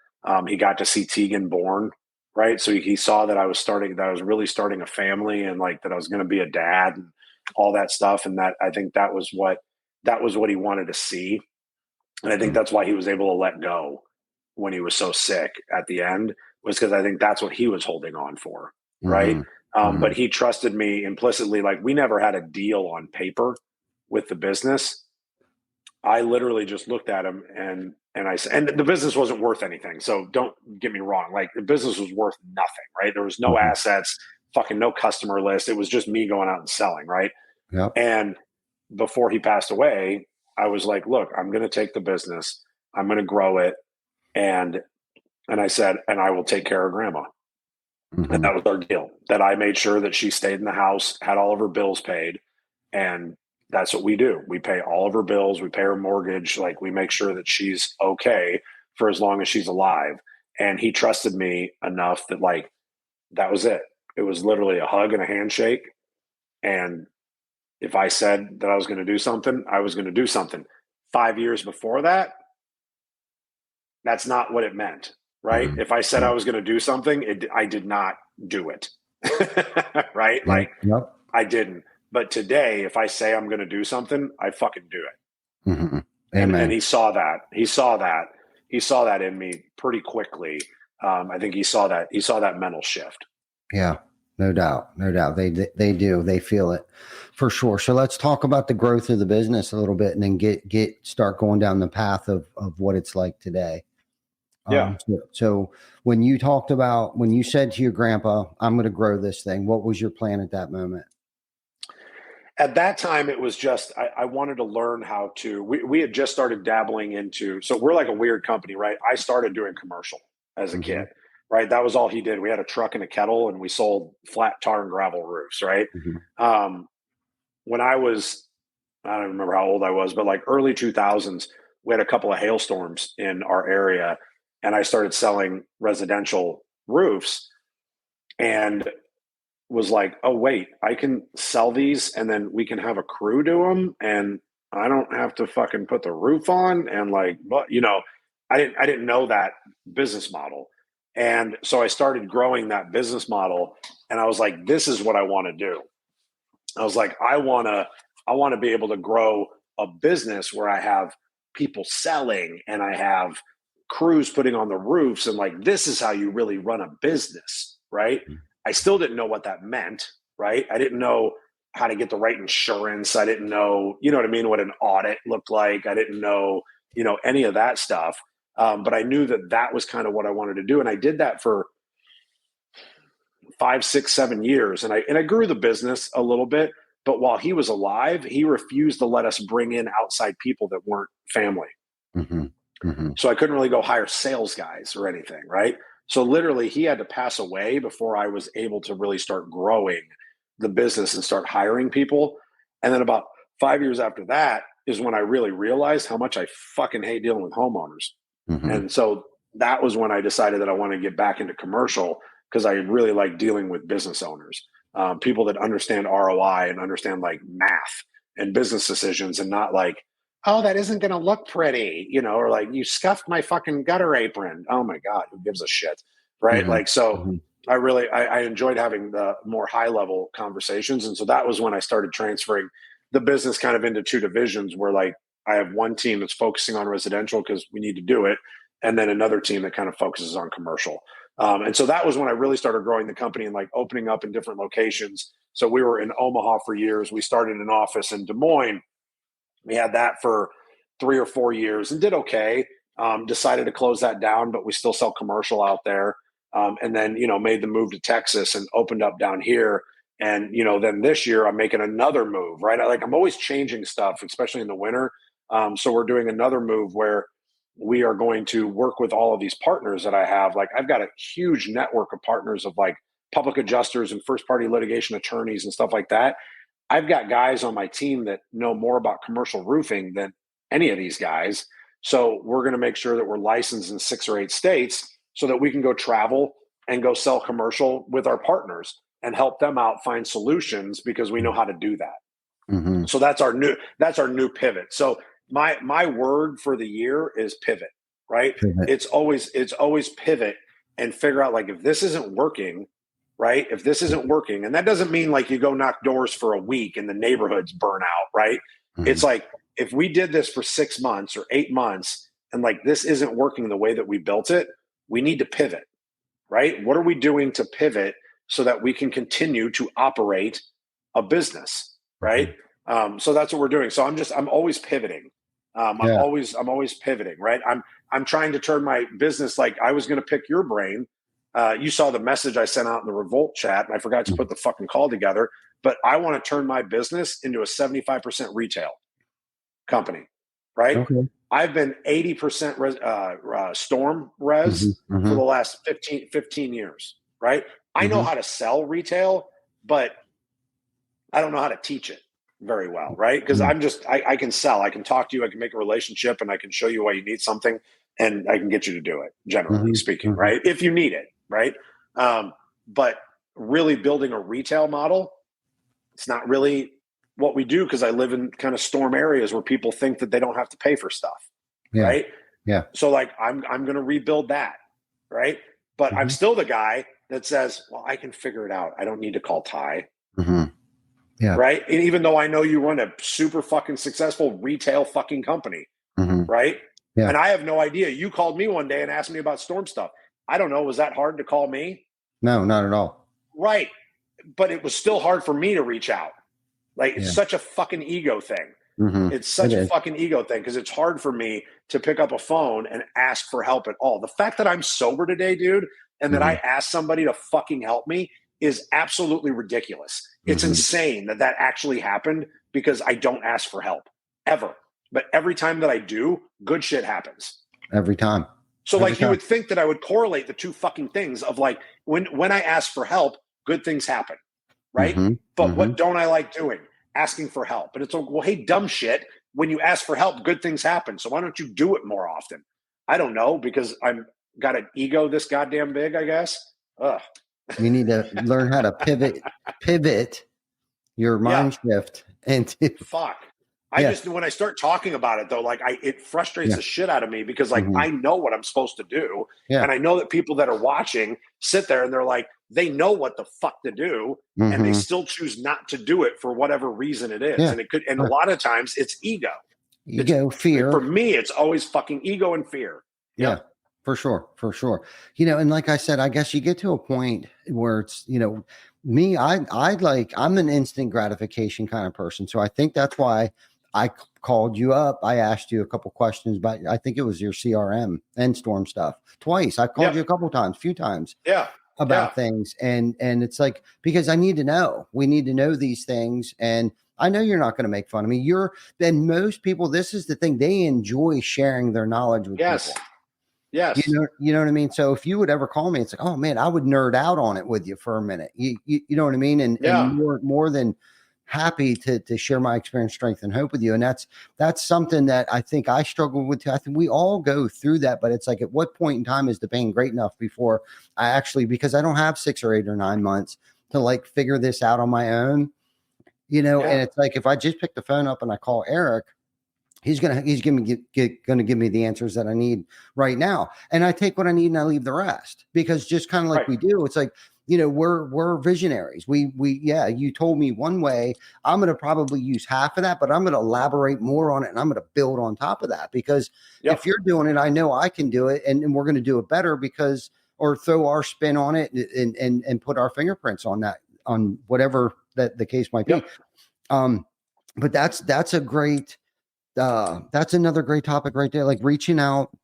He got to see Tegan born, right? So he saw that I was really starting a family, and like that I was going to be a dad and all that stuff. And that I think that was what he wanted to see, and I think mhm. that's why he was able to let go when he was so sick at the end was because I think that's what he was holding on for. Right. But he trusted me implicitly. Like, we never had a deal on paper with the business. I literally just looked at him and I said, and the business wasn't worth anything. So don't get me wrong. Like, the business was worth nothing, right? There was no assets, fucking no customer list. It was just me going out and selling. Right. Yep. And before he passed away, I was like, look, I'm going to take the business. I'm going to grow it. And I said, and I will take care of grandma. And that was our deal, that I made sure that she stayed in the house, had all of her bills paid. And that's what we do. We pay all of her bills. We pay her mortgage. Like, we make sure that she's okay for as long as she's alive. And he trusted me enough that, like, that was it. It was literally a hug and a handshake. And if I said that I was going to do something, I was going to do something. 5 years before that, that's not what it meant. Right. If I said I was going to do something, I did not do it. Right. Like, I didn't. But today, if I say I'm going to do something, I fucking do it. And he saw that. He saw that in me pretty quickly. I think he saw that mental shift. Yeah, no doubt. They do. They feel it for sure. So let's talk about the growth of the business a little bit, and then start going down the path of what it's like today. Yeah. So when you said to your grandpa, I'm going to grow this thing, what was your plan at that moment? At that time, it was just, I wanted to learn how to, we had just started dabbling into, so we're like a weird company, right? I started doing commercial as a kid, right? That was all he did. We had a truck and a kettle, and we sold flat tar and gravel roofs, right? When I don't remember how old I was, but like early 2000s, we had a couple of hailstorms in our area, and I started selling residential roofs, and was like, oh wait, I can sell these, and then we can have a crew do them, and I don't have to fucking put the roof on. And like, but I didn't know that business model. And so I started growing that business model, and I was like, this is what I want to do. I was like, I want to be able to grow a business where I have people selling and I have crews putting on the roofs, and like, this is how you really run a business, right? I still didn't know what that meant, right? I didn't know how to get the right insurance. I didn't know, what I mean, what an audit looked like. I didn't know, any of that stuff. But I knew that was kind of what I wanted to do. And I did that for 5, 6, 7 years. And I grew the business a little bit, but while he was alive, he refused to let us bring in outside people that weren't family. So I couldn't really go hire sales guys or anything, right? So literally he had to pass away before I was able to really start growing the business and start hiring people. And then about 5 years after that is when I really realized how much I fucking hate dealing with homeowners. And so that was when I decided that I want to get back into commercial, because I really like dealing with business owners, people that understand ROI and understand like math and business decisions, and not like, oh, that isn't going to look pretty, or like, you scuffed my fucking gutter apron. Oh my God, who gives a shit? Right. Like, so I enjoyed having the more high level conversations. And so that was when I started transferring the business kind of into two divisions, where like I have one team that's focusing on residential because we need to do it, and then another team that kind of focuses on commercial. And so that was when I really started growing the company and like opening up in different locations. So we were in Omaha for years. We started an office in Des Moines. We had that for 3 or 4 years and did okay. Decided to close that down, but we still sell commercial out there. And then, made the move to Texas and opened up down here. And, then this year I'm making another move, right? I'm always changing stuff, especially in the winter. So we're doing another move where we are going to work with all of these partners that I have. Like, I've got a huge network of partners of like public adjusters and first party litigation attorneys and stuff like that. I've got guys on my team that know more about commercial roofing than any of these guys. So we're going to make sure that we're licensed in 6 or 8 states so that we can go travel and go sell commercial with our partners and help them out find solutions, because we know how to do that. So that's our new pivot. So my word for the year is pivot, right? It's always pivot and figure out, like, if this isn't working, right? If this isn't working, and that doesn't mean like you go knock doors for a week and the neighborhoods burn out, right? It's like, if we did this for 6 months or 8 months and like this isn't working the way that we built it, we need to pivot, right? What are we doing to pivot so that we can continue to operate a business, right? So that's what we're doing. So I'm always pivoting. I'm always pivoting, right? I'm trying to turn my business, like I was going to pick your brain. You saw the message I sent out in the Revolt chat, and I forgot to put the fucking call together. But I want to turn my business into a 75% retail company, right? Okay. I've been 80% storm res for the last 15 years, right? I know how to sell retail, but I don't know how to teach it very well, right? Because I can sell, I can talk to you, I can make a relationship, and I can show you why you need something, and I can get you to do it, generally speaking, right? If you need it, right? But really building a retail model, it's not really what we do, because I live in kind of storm areas where people think that they don't have to pay for stuff, right? Yeah. So like I'm going to rebuild that, right? But I'm still the guy that says, well, I can figure it out. I don't need to call Ty. Yeah. Right. And even though I know you run a super fucking successful retail fucking company, right? Yeah. And I have no idea. You called me one day and asked me about storm stuff. I don't know. Was that hard to call me? No, not at all. Right. But it was still hard for me to reach out. Like, it's such a fucking ego thing. It's such a fucking ego thing, because it's hard for me to pick up a phone and ask for help at all. The fact that I'm sober today, dude, and that I asked somebody to fucking help me is absolutely ridiculous. It's insane that that actually happened, because I don't ask for help ever. But every time that I do, good shit happens. Every time. So like you would think that I would correlate the two fucking things of like when I ask for help, good things happen, right? But what don't I like doing? Asking for help. And it's like, well, hey, dumb shit, when you ask for help, good things happen. So why don't you do it more often? I don't know, because I'm got an ego this goddamn big, I guess. Ugh. You need to learn how to pivot your mind shift into fuck. I just, when I start talking about it though, like it frustrates the shit out of me, because like I know what I'm supposed to do. And I know that people that are watching sit there and they're like, they know what the fuck to do, and they still choose not to do it for whatever reason it is. And it could, and a lot of times it's ego. Fear. For me, it's always fucking ego and fear. Yeah, for sure. For sure. You know, and like I said, I guess you get to a point where it's, you know, me, I'm an instant gratification kind of person. So I think that's why I called you up. I asked you a couple questions about, I think it was your CRM and storm stuff twice. I called you a few times. About things. And it's like, because I need to know, we need to know these things. And I know you're not going to make fun of me. Then most people, this is the thing, they enjoy sharing their knowledge with people. Yes. You know what I mean? So if you would ever call me, it's like, oh man, I would nerd out on it with you for a minute. You know what I mean? And more than happy to share my experience, strength, and hope with you. And that's something that I think I struggle with too. I think we all go through that, but it's like, at what point in time is the pain great enough before I actually, because I don't have 6 or 8 or 9 months to like figure this out on my own, you know? And it's like, if I just pick the phone up and I call Eric, he's gonna give me the answers that I need right now. And I take what I need and I leave the rest, because just kind of like we do, it's like, you know, we're visionaries. You told me one way, I'm going to probably use half of that, but I'm going to elaborate more on it, and I'm going to build on top of that, because if you're doing it, I know I can do it, and we're going to do it better, because, or throw our spin on it and put our fingerprints on that, on whatever that the case might be. But that's a great, that's another great topic right there. Like reaching out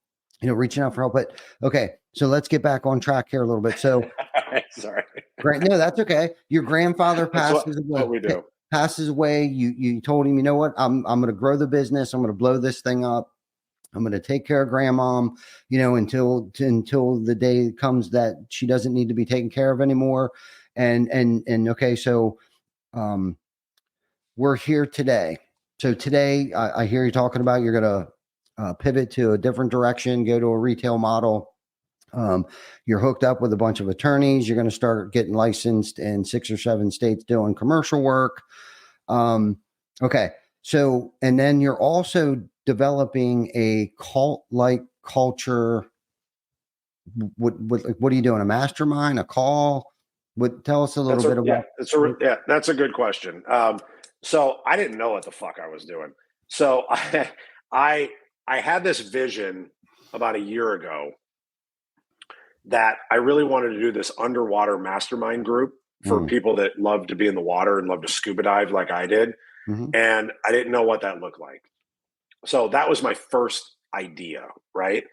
for help. But okay, so let's get back on track here a little bit. So sorry. Great. No, that's okay. Your grandfather passes away. What we do. Passes away. You told him, you know what? I'm going to grow the business. I'm going to blow this thing up. I'm going to take care of grandmom, you know, until the day comes that she doesn't need to be taken care of anymore. And okay, so we're here today. So today I hear you talking about you're going to pivot to a different direction, go to a retail model. You're hooked up with a bunch of attorneys. You're going to start getting licensed in 6 or 7 states doing commercial work. Okay. So, and then you're also developing a cult-like culture. What are you doing? A mastermind, a call? Tell us a little bit about. That's a good question. So I didn't know what the fuck I was doing. So I I had this vision about a year ago that I really wanted to do this underwater mastermind group for people that love to be in the water and love to scuba dive like I did. And I didn't know what that looked like. So that was my first idea, right?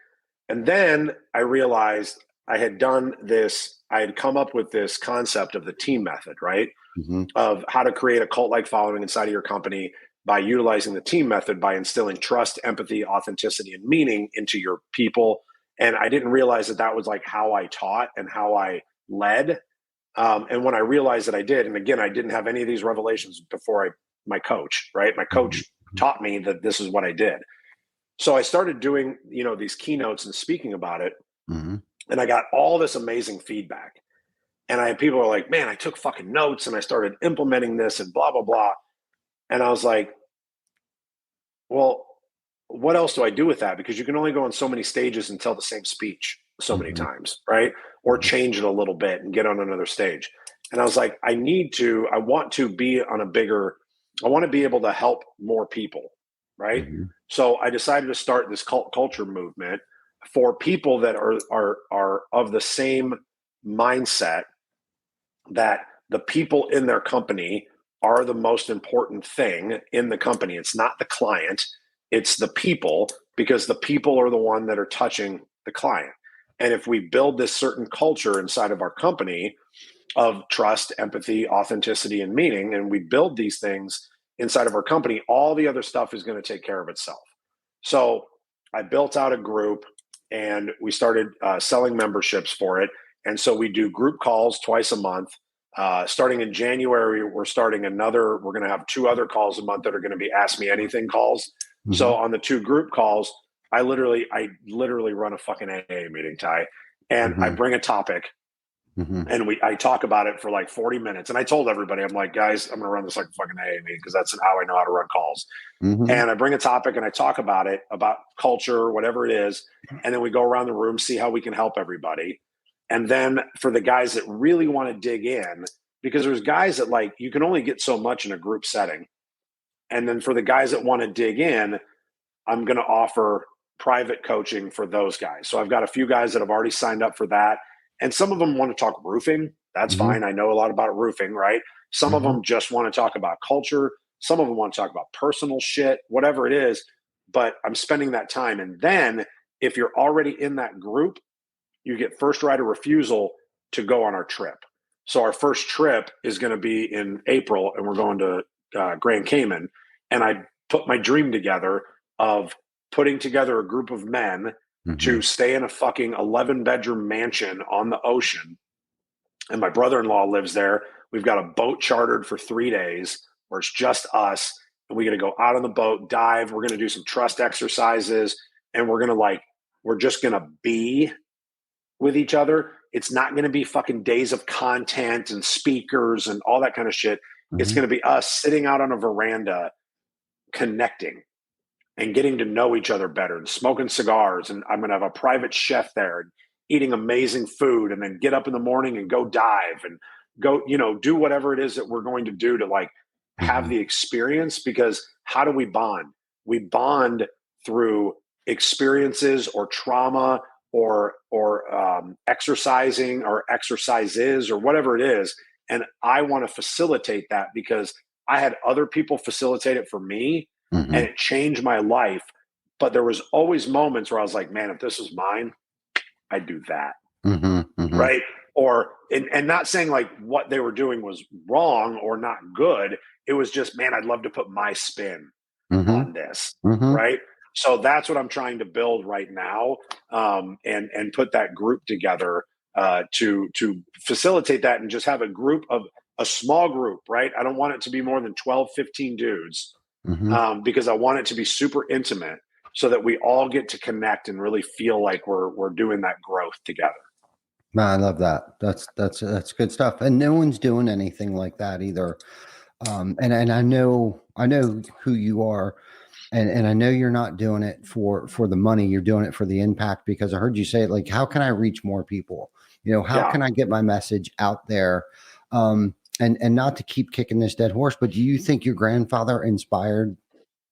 And then I realized I had done this, I had come up with this concept of the team method, right? Of how to create a cult-like following inside of your company by utilizing the team method, by instilling trust, empathy, authenticity, and meaning into your people. And I didn't realize that that was like how I taught and how I led. And when I realized that I did, and again, I didn't have any of these revelations before my coach, right? My coach taught me that this is what I did. So I started doing, these keynotes and speaking about it. And I got all this amazing feedback. And I had people who were like, man, I took fucking notes and I started implementing this and blah, blah, blah. And I was like, well, what else do I do with that? Because you can only go on so many stages and tell the same speech so many times, right? Or change it a little bit and get on another stage. And I was like, I want to be on I want to be able to help more people, right? So I decided to start this cult culture movement for people that are of the same mindset, that the people in their company are the most important thing in the company. It's not the client, it's the people, because the people are the one that are touching the client. And if we build this certain culture inside of our company of trust, empathy, authenticity, and meaning, and we build these things inside of our company, all the other stuff is going to take care of itself. So I built out a group and we started selling memberships for it. And so we do group calls twice a month. Starting in January, we're going to have 2 other calls a month that are going to be Ask Me Anything calls. So on the 2 group calls, I literally run a fucking AA meeting, Ty, and I bring a topic and I talk about it for like 40 minutes. And I told everybody, I'm like, guys, I'm going to run this like a fucking AA meeting because that's how I know how to run calls. And I bring a topic and I talk about it, about culture, whatever it is. And then we go around the room, see how we can help everybody. And then for the guys that really want to dig in, because there's guys that like, you can only get so much in a group setting. And then for the guys that want to dig in, I'm going to offer private coaching for those guys. So I've got a few guys that have already signed up for that. And some of them want to talk roofing. That's fine. I know a lot about roofing, right? Some of them just want to talk about culture. Some of them want to talk about personal shit, whatever it is. But I'm spending that time. And then if you're already in that group, you get first right of refusal to go on our trip. So our first trip is going to be in April, and we're going to Grand Cayman. And I put my dream together of putting together a group of men to stay in a fucking 11-bedroom mansion on the ocean. And my brother-in-law lives there. We've got a boat chartered for 3 days where it's just us. And we're going to go out on the boat, dive. We're going to do some trust exercises. And we're just going to be with each other. It's not going to be fucking days of content and speakers and all that kind of shit. It's going to be us sitting out on a veranda, connecting and getting to know each other better and smoking cigars. And I'm going to have a private chef there and eating amazing food, and then get up in the morning and go dive and go, do whatever it is that we're going to do to like have the experience. Because how do we bond? We bond through experiences or trauma or exercising or exercises or whatever it is. And I want to facilitate that because I had other people facilitate it for me. And it changed my life. But there was always moments where I was like, man, if this was mine, I'd do that. Right. Or, and not saying like what they were doing was wrong or not good. It was just, man, I'd love to put my spin on this. Right. So that's what I'm trying to build right now. And put that group together to facilitate that and just have a small group. Right. I don't want it to be more than 12, 15 dudes. Because I want it to be super intimate so that we all get to connect and really feel like we're doing that growth together. Man, I love that. That's good stuff. And no one's doing anything like that either. And I know who you are, and I know you're not doing it for the money. You're doing it for the impact, because I heard you say it like, how can I reach more people? How can I get my message out there? And not to keep kicking this dead horse, but do you think your grandfather inspired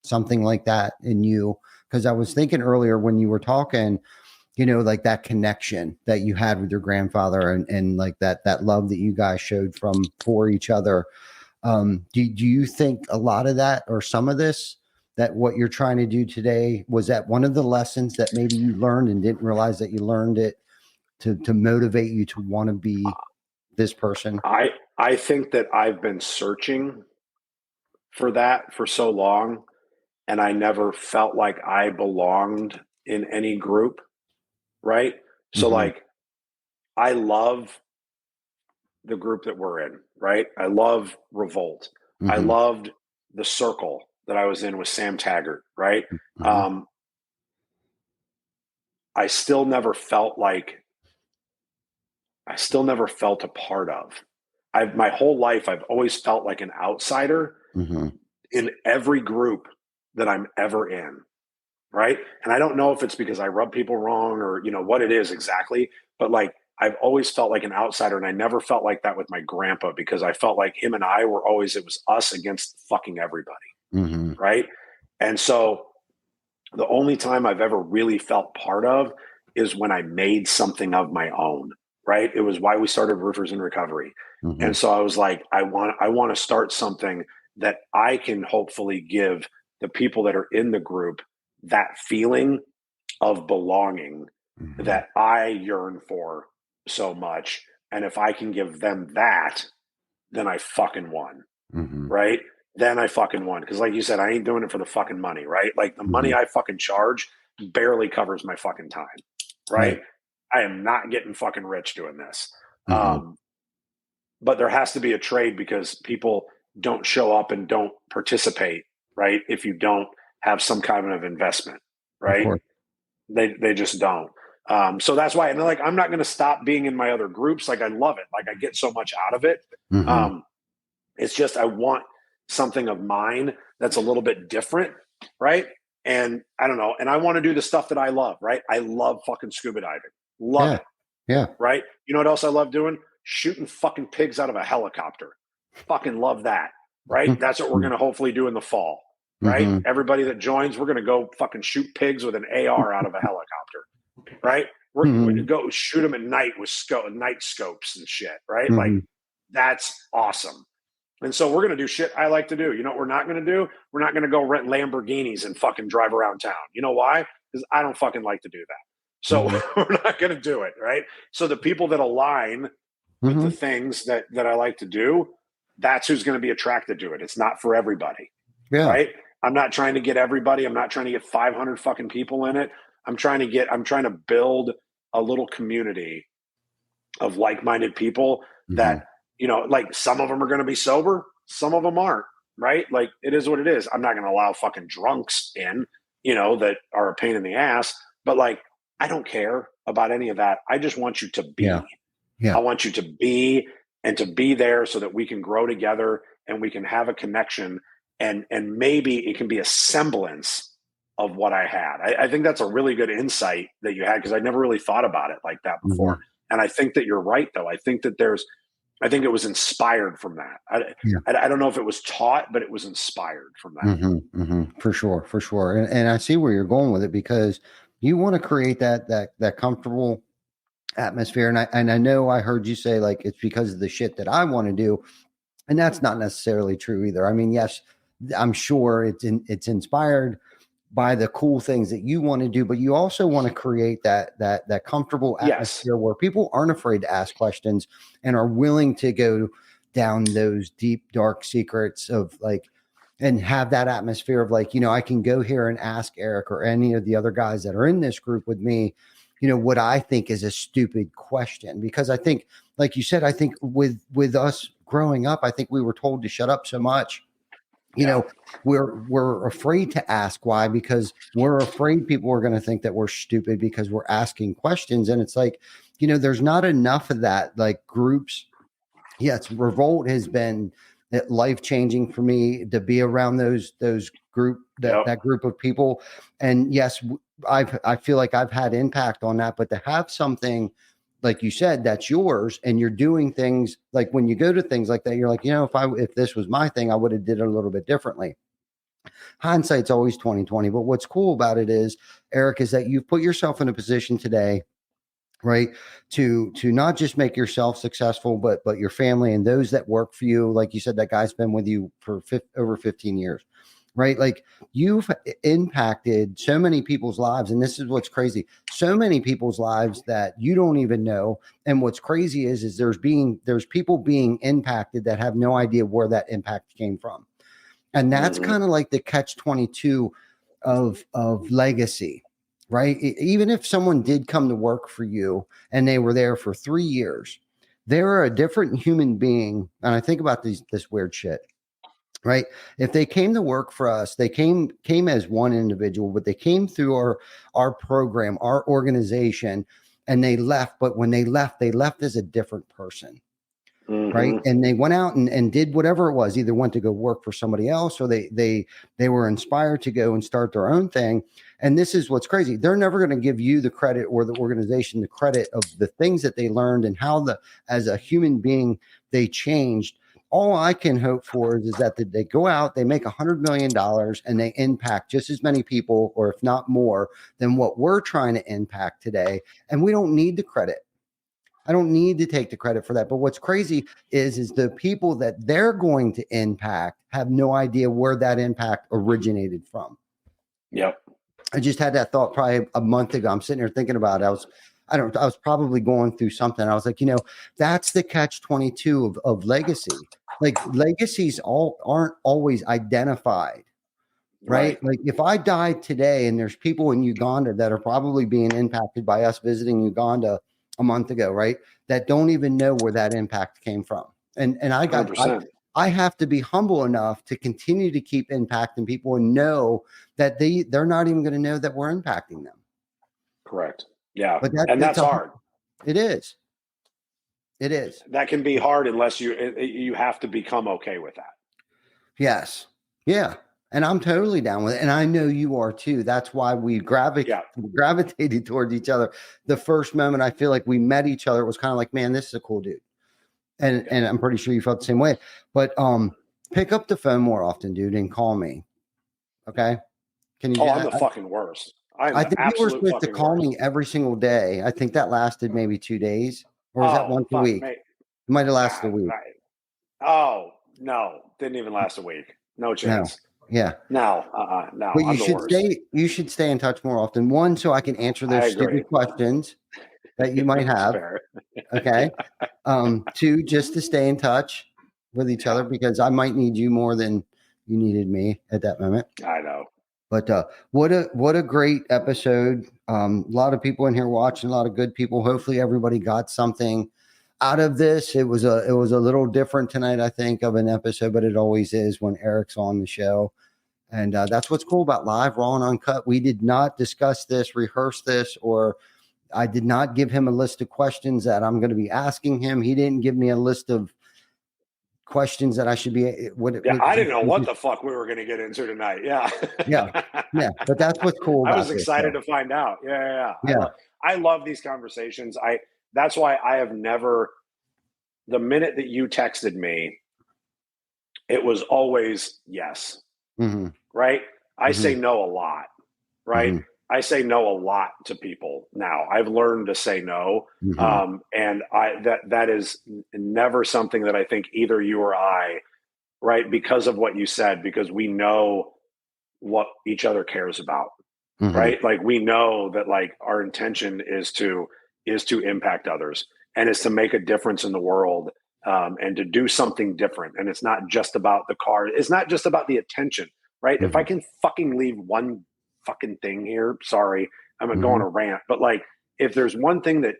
something like that in you because I was thinking earlier when you were talking, like that connection that you had with your grandfather and like that love that you guys showed for each other. Do you think a lot of that or some of this, that what you're trying to do today, was that one of the lessons that maybe you learned and didn't realize that you learned it to motivate you to want to be this person? I think that I've been searching for that for so long, and I never felt like I belonged in any group, right? So Mm-hmm. like I love the group that we're in, right? I love Revolt. I Mm-hmm. loved the circle that I was in with Sam Taggart, right? Mm-hmm. Um, I still never felt like I still never felt a part of. I've my whole life I've always felt like an outsider Mm-hmm. in every group that I'm ever in, right? And I don't know if it's because I rub people wrong or what it is exactly, but like I've always felt like an outsider, and I never felt like that with my grandpa because I felt like him and I were always it was us against fucking everybody, Mm-hmm. right? And so the only time I've ever really felt part of is when I made something of my own, right? It was why we started Roofers in Recovery. Mm-hmm. And so I was like, I want to start something that I can hopefully give the people that are in the group that feeling of belonging Mm-hmm. that I yearn for so much. And if I can give them that, then I fucking won, Mm-hmm. right? Then I fucking won. Because like you said, I ain't doing it for the fucking money, right? Like the Mm-hmm. money I fucking charge barely covers my fucking time, Right. right? I am not getting fucking rich doing this. Mm-hmm. But there has to be a trade because people don't show up and don't participate, right? If you don't have some kind of investment, Of right? course. They just don't. So that's why, and like I'm not going to stop being in my other groups. Like I love it. Like I get so much out of it. Mm-hmm. It's just I want something of mine that's a little bit different, right? And I don't know. And I want to do the stuff that I love, right? I love fucking scuba diving. Love Yeah. it, Yeah. right? You know what else I love doing? Shooting fucking pigs out of a helicopter. Fucking love that, right? That's what we're going to hopefully do in the fall, right? Mm-hmm. Everybody that joins, we're going to go fucking shoot pigs with an AR out of a helicopter, right? We're going to Mm-hmm. go shoot them at night with night scopes and shit, right? Like Mm-hmm. that's awesome. And so we're going to do shit I like to do. You know what we're not going to do? We're not going to go rent Lamborghinis and fucking drive around town. You know why? Because I don't fucking like to do that. So Mm-hmm. we're not going to do it, right? So the people that align with Mm-hmm. the things that I like to do, that's who's going to be attracted to it. It's not for everybody, Yeah. right? I'm not trying to get everybody. I'm not trying to get 500 fucking people in it. I'm trying to build a little community of like-minded people Mm-hmm. that like some of them are going to be sober, some of them aren't, right? Like it is what it is. I'm not going to allow fucking drunks in, that are a pain in the ass, but like I don't care about any of that. I just want you to be. Yeah. Yeah. I want you to be and to be there so that we can grow together and we can have a connection, and maybe it can be a semblance of what I had. I think that's a really good insight that you had because I never really thought about it like that Mm-hmm. before. And I think that you're right, though. I think it was inspired from that. Yeah. I don't know if it was taught, but it was inspired from that. Mm-hmm. Mm-hmm. For sure. For sure. And I see where you're going with it because you want to create that comfortable atmosphere. And I know I heard you say like it's because of the shit that I want to do. And that's not necessarily true either. I mean, yes, I'm sure it's inspired by the cool things that you want to do, but you also want to create that comfortable Yes. atmosphere where people aren't afraid to ask questions and are willing to go down those deep, dark secrets of like, and have that atmosphere of like, I can go here and ask Eric or any of the other guys that are in this group with me, what I think is a stupid question. Because I think, like you said, I think with us growing up, I think we were told to shut up so much. We're afraid to ask why, because we're afraid people are going to think that we're stupid because we're asking questions. And it's like, there's not enough of that, like groups. Yes, Revolt has been life changing for me to be around those group Yep. that group of people. And yes, I feel like I've had impact on that, but to have something like you said that's yours and you're doing things like when you go to things like that, you're like, if this was my thing, I would have did it a little bit differently. Hindsight's always 2020. But what's cool about it is, Eric, is that you've put yourself in a position today, right, to not just make yourself successful, but your family and those that work for you. Like you said, that guy's been with you for over 15 years, right? Like, you've impacted so many people's lives, and this is what's crazy. So many people's lives that you don't even know. And what's crazy is there's people being impacted that have no idea where that impact came from. And that's kind of like the catch 22 of legacy, right? Even if someone did come to work for you and they were there for 3 years, they're a different human being. And I think about this weird shit, right? If they came to work for us, they came as one individual, but they came through our program, our organization, and they left. But when they left as a different person. Right. And they went out and did whatever it was, either went to go work for somebody else, or they were inspired to go and start their own thing. And this is what's crazy. They're never going to give you the credit or the organization the credit of the things that they learned and how as a human being, they changed. All I can hope for is that they go out, they make $100 million and they impact just as many people, or if not more, than what we're trying to impact today. And we don't need the credit. I don't need to take the credit for that. But what's crazy is the people that they're going to impact have no idea where that impact originated from. Yep. I just had that thought probably a month ago. I'm sitting here thinking about it. I was probably going through something. I was like, that's the catch 22 of legacy. Like, legacies aren't always identified. Right? Like, if I died today and there's people in Uganda that are probably being impacted by us visiting Uganda a month ago, right, that don't even know where that impact came from. And I have to be humble enough to continue to keep impacting people and know that they're not even going to know that we're impacting them. Correct. Yeah. But that's hard. It is. It is. That can be hard unless you have to become okay with that. Yes. Yeah. And I'm totally down with it. And I know you are too. That's why we gravitated towards each other. The first moment I feel like we met each other, it was kind of like, man, this is a cool dude. And I'm pretty sure you felt the same way. But pick up the phone more often, dude, and call me. Okay? Can you? I'm the fucking worst. I think you were supposed to call me every single day. I think that lasted maybe 2 days. Or was that once a week? Mate. It might have lasted a week. Oh, no. Didn't even last a week. No chance. No. Yeah. No. But you should stay in touch more often. One, so I can answer those stupid questions that you might have. Okay. Two, just to stay in touch with each other, because I might need you more than you needed me at that moment. I know. But what a great episode. A lot of people in here watching, a lot of good people. Hopefully everybody got something out of this. It was a little different tonight, I think, of an episode, but it always is when Eric's on the show. And that's what's cool about live, raw, and uncut. We did not discuss this, rehearse this, or I did not give him a list of questions that I'm going to be asking him. He didn't give me a list of questions that I should be. I didn't know what the fuck we were going to get into tonight. Yeah. yeah. But that's what's cool about I was excited to find out. Yeah. I love these conversations. That's why I have never, the minute that you texted me, it was always yes. Mm-hmm. Right? I say no a lot. Right? Mm-hmm. I say no a lot to people now. I've learned to say no. Mm-hmm. And that is never something that I think either you or I, right, because of what you said, because we know what each other cares about. Mm-hmm. Right? Like, we know that, like, our intention is to impact others, and is to make a difference in the world, and to do something different. And it's not just about the car. It's not just about the attention, right? Mm-hmm. If I can fucking leave one fucking thing here, sorry, I'm going to go on a rant, but, like, if there's one thing that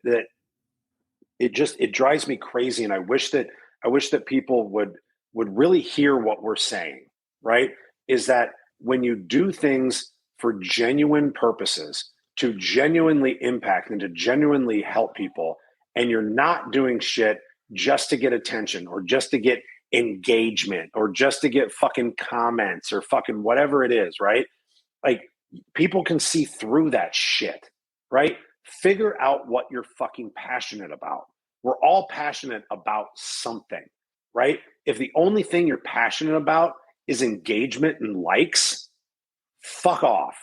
it drives me crazy, and I wish that people would really hear what we're saying, right? Is that when you do things for genuine purposes, to genuinely impact and to genuinely help people, and you're not doing shit just to get attention, or just to get engagement, or just to get fucking comments, or fucking whatever it is, right? Like, people can see through that shit, right? Figure out what you're fucking passionate about. We're all passionate about something, right? If the only thing you're passionate about is engagement and likes, fuck off,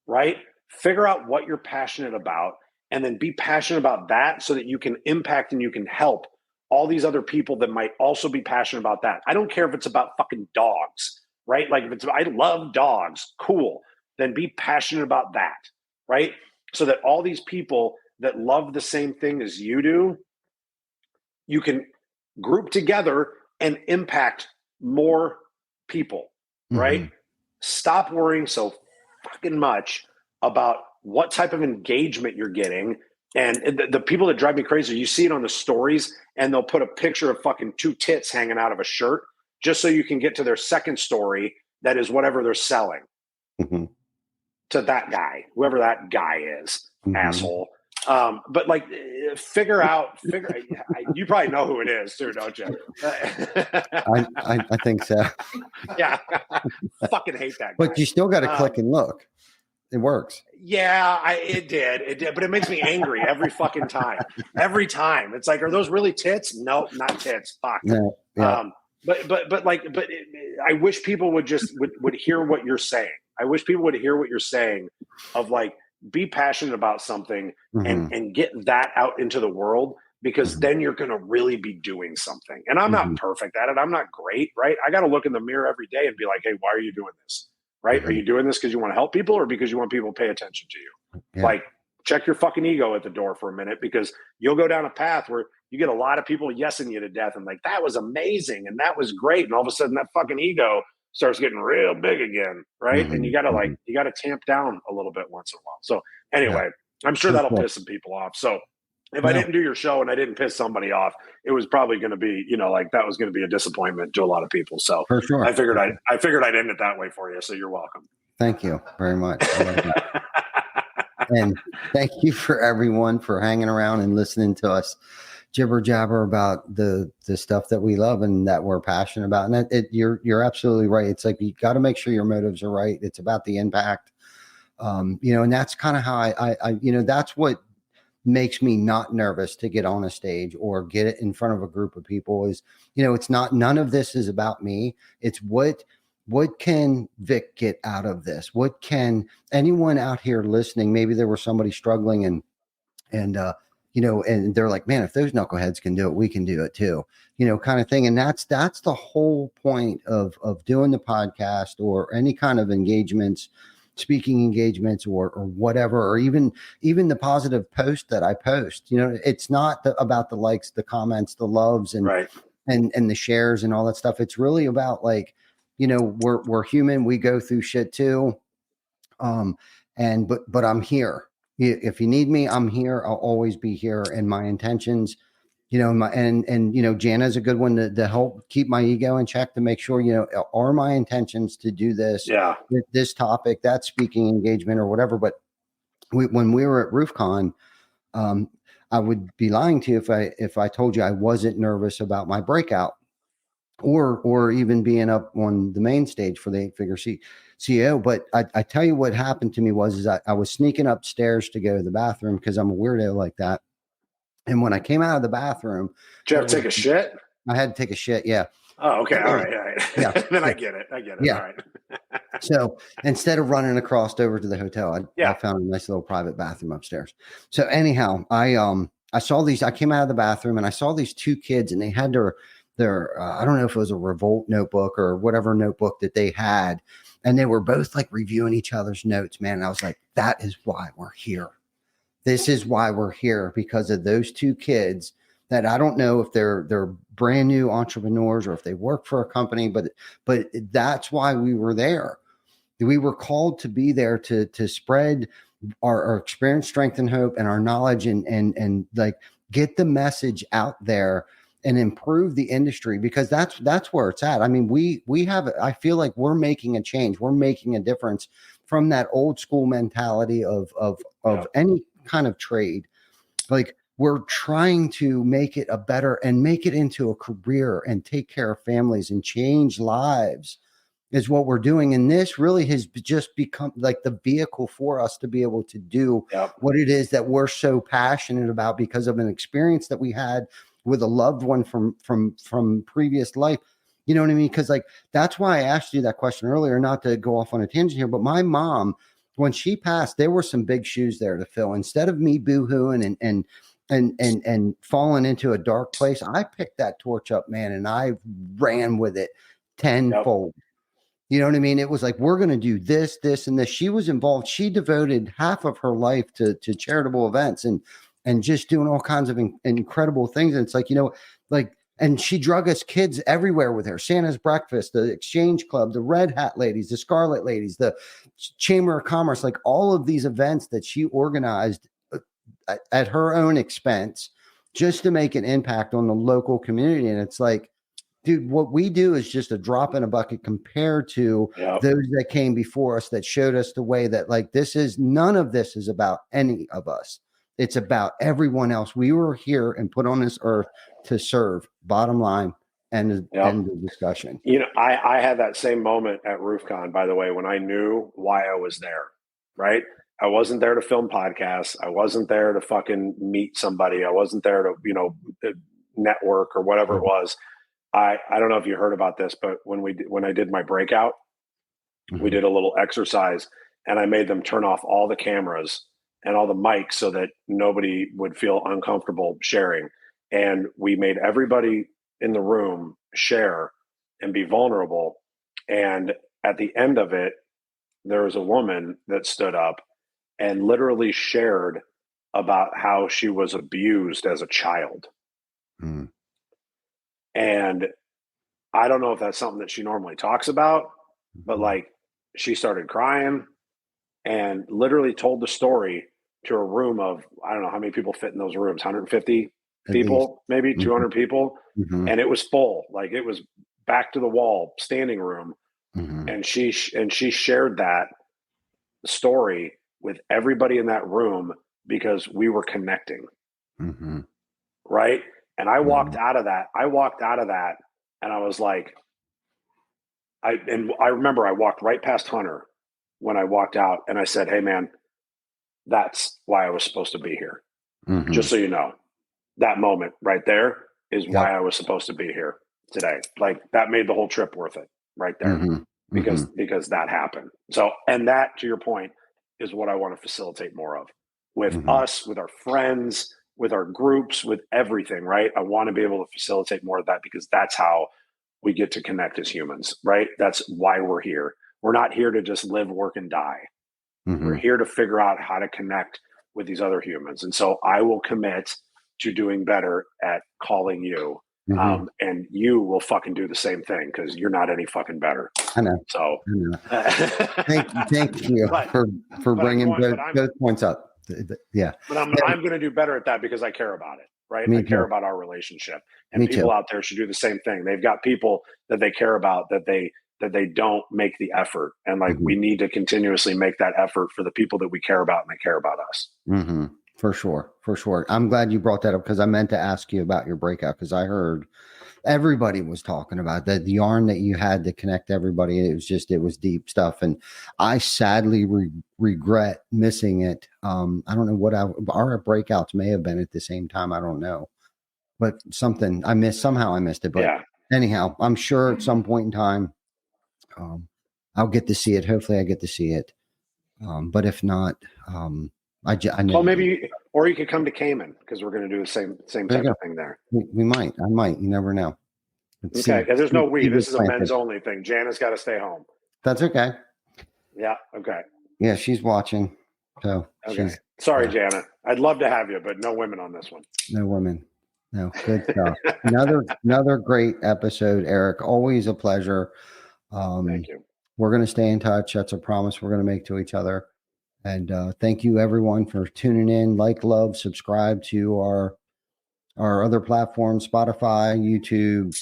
right? Figure out what you're passionate about and then be passionate about that so that you can impact and you can help all these other people that might also be passionate about that. I don't care if it's about fucking dogs, right? Like if it's, I love dogs, cool. Then be passionate about that, right? So that all these people that love the same thing as you do, you can group together and impact more people, right? Mhm. Stop worrying so fucking much about what type of engagement you're getting. And the people that drive me crazy, you see it on the stories and they'll put a picture of fucking two tits hanging out of a shirt just so you can get to their second story that is whatever they're selling Mhm. to that guy, whoever that guy is, Mhm. asshole. But like, you probably know who it is too, don't you? I think so. Yeah. Fucking hate that guy. But you still got to click and look. It works. Yeah, it did, but it makes me angry every fucking time. Every time, it's like, are those really tits? Nope, not tits. Fuck. No, yeah. But I wish people would hear what you're saying. I wish people would hear what you're saying of like, be passionate about something and get that out into the world, because then you're going to really be doing something. And I'm not perfect at it. I'm not great, right? I got to look in the mirror every day and be like, hey, why are you doing this? Right? Are you doing this because you want to help people or because you want people to pay attention to you? Yeah. Like, check your fucking ego at the door for a minute, because you'll go down a path where you get a lot of people yesing you to death and like, that was amazing and that was great. And all of a sudden that fucking ego starts getting real big again, right? And you got to tamp down a little bit once in a while. So anyway, I'm sure that'll piss some people off. So if I didn't do your show and I didn't piss somebody off, it was probably going to be, like that was going to be a disappointment to a lot of people. So for sure, I figured I'd end it that way for you. So you're welcome. Thank you very much. And thank you for everyone for hanging around and listening to us jibber jabber about the stuff that we love and that we're passionate about. And you're absolutely right. It's like, you got to make sure your motives are right. It's about the impact. And that's kind of how I that's what makes me not nervous to get on a stage or get it in front of a group of people is, it's not, none of this is about me. It's what can Vic get out of this? What can anyone out here listening? Maybe there was somebody struggling and they're like, man, if those knuckleheads can do it, we can do it too, kind of thing. And that's the whole point of doing the podcast or any kind of engagements, speaking engagements or whatever, or even the positive post that I post. It's not about the likes, the comments, the loves and the shares and all that stuff. It's really about like, we're human, we go through shit too. But I'm here. If you need me, I'm here. I'll always be here. And my intentions, Jana's a good one to help keep my ego in check, to make sure, are my intentions to do this, this topic, that speaking engagement or whatever. But when we were at RoofCon, I would be lying to you if I told you I wasn't nervous about my breakout or even being up on the main stage for the 8-figure CEO. But I tell you what happened to me was I was sneaking upstairs to go to the bathroom because I'm a weirdo like that. And when I came out of the bathroom, did you have to take a shit? I had to take a shit. Yeah. Oh, okay. All right. Yeah. Then I get it. Yeah. All right. So instead of running across over to the hotel, I found a nice little private bathroom upstairs. So anyhow, I saw these. I came out of the bathroom and I saw these two kids, and they had their I don't know if it was a Revolt notebook or whatever notebook that they had, and they were both like reviewing each other's notes. Man, and I was like, that is why we're here. This is why we're here, because of those two kids that I don't know if they're brand new entrepreneurs or if they work for a company, but that's why we were there. We were called to be there to spread our experience, strength, and hope, and our knowledge, and like get the message out there and improve the industry, because that's where it's at. I mean, we have, I feel like we're making a change. We're making a difference from that old school mentality of any kind of trade. Like, we're trying to make it a better and make it into a career and take care of families and change lives is what we're doing. And this really has just become like the vehicle for us to be able to do what it is that we're so passionate about, because of an experience that we had with a loved one from previous life. You know what I mean? Because like that's why I asked you that question earlier, not to go off on a tangent here, but my mom, when she passed, there were some big shoes there to fill. Instead of me boohooing and falling into a dark place, I picked that torch up, man, and I ran with it tenfold. You know what I mean? It was like, we're going to do this, this, and this. She was involved. She devoted half of her life to charitable events and just doing all kinds of incredible things. And it's like, you know, like, and she drug us kids everywhere with her. Santa's Breakfast, the Exchange Club, the Red Hat Ladies, the Scarlet Ladies, the Chamber of Commerce, like all of these events that she organized at her own expense just to make an impact on the local community. And it's like, dude, what we do is just a drop in a bucket compared to those that came before us that showed us the way that like none of this is about any of us. It's about everyone else. We were here and put on this earth to serve. Bottom line, end the discussion. You know, I had that same moment at RoofCon, by the way, when I knew why I was there, right? I wasn't there to film podcasts. I wasn't there to fucking meet somebody. I wasn't there to, you know, network or whatever it was. I don't know if you heard about this, but when I did my breakout, we did a little exercise and I made them turn off all the cameras and all the mics so that nobody would feel uncomfortable sharing. And we made everybody in the room share and be vulnerable. And at the end of it, there was a woman that stood up and literally shared about how she was abused as a child. Mm. And I don't know if that's something that she normally talks about, but like she started crying and literally told the story to a room of, I don't know how many people fit in those rooms, 150 people, maybe 200 people. And it was full, like it was back to the wall standing room. And she shared that story with everybody in that room because we were connecting. Right. And I walked out of that. And I was like, I remember I walked right past Hunter when I walked out and I said, hey man, that's why I was supposed to be here. Just so you know, that moment right there is why I was supposed to be here today. Like that made the whole trip worth it right there because that happened. So, and that, to your point, is what I want to facilitate more of with us, with our friends, with our groups, with everything, right? I want to be able to facilitate more of that because that's how we get to connect as humans, right? That's why we're here. We're not here to just live, work, and die. We're here to figure out how to connect with these other humans. And so I will commit to doing better at calling you. And you will fucking do the same thing because you're not any fucking better. I know. So thank you for bringing both points up. Yeah. But I'm going to do better at that because I care about it, right? I care about our relationship. And people out there should do the same thing. They've got people that they care about that they don't make the effort. And like we need to continuously make that effort for the people that we care about and they care about us. For sure. I'm glad you brought that up because I meant to ask you about your breakout because I heard everybody was talking about that. The yarn that you had to connect everybody. It was deep stuff. And I sadly regret missing it. I don't know what our breakouts may have been at the same time. I don't know, but something I missed, somehow I missed it. But anyhow, I'm sure at some point in time, I'll get to see it. Hopefully I get to see it. But if not, I know. Well, maybe, or you could come to Cayman because we're going to do the same type of thing there. We might. I might. You never know. Okay. There's no we. This is a men's only thing. Jana's got to stay home. That's okay. Yeah. Okay. Yeah, she's watching. So okay. Sorry, Jana. I'd love to have you, but no women on this one. No women. No. Good stuff. another great episode, Eric. Always a pleasure. Thank you. We're going to stay in touch. That's a promise we're going to make to each other. And thank you, everyone, for tuning in. Like, love, subscribe to our other platforms, Spotify, YouTube,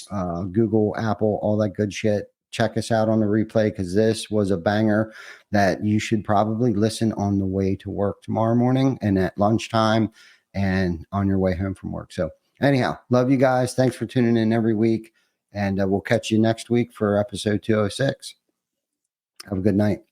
Google, Apple, all that good shit. Check us out on the replay because this was a banger that you should probably listen on the way to work tomorrow morning and at lunchtime and on your way home from work. So anyhow, love you guys. Thanks for tuning in every week. And we'll catch you next week for episode 206. Have a good night.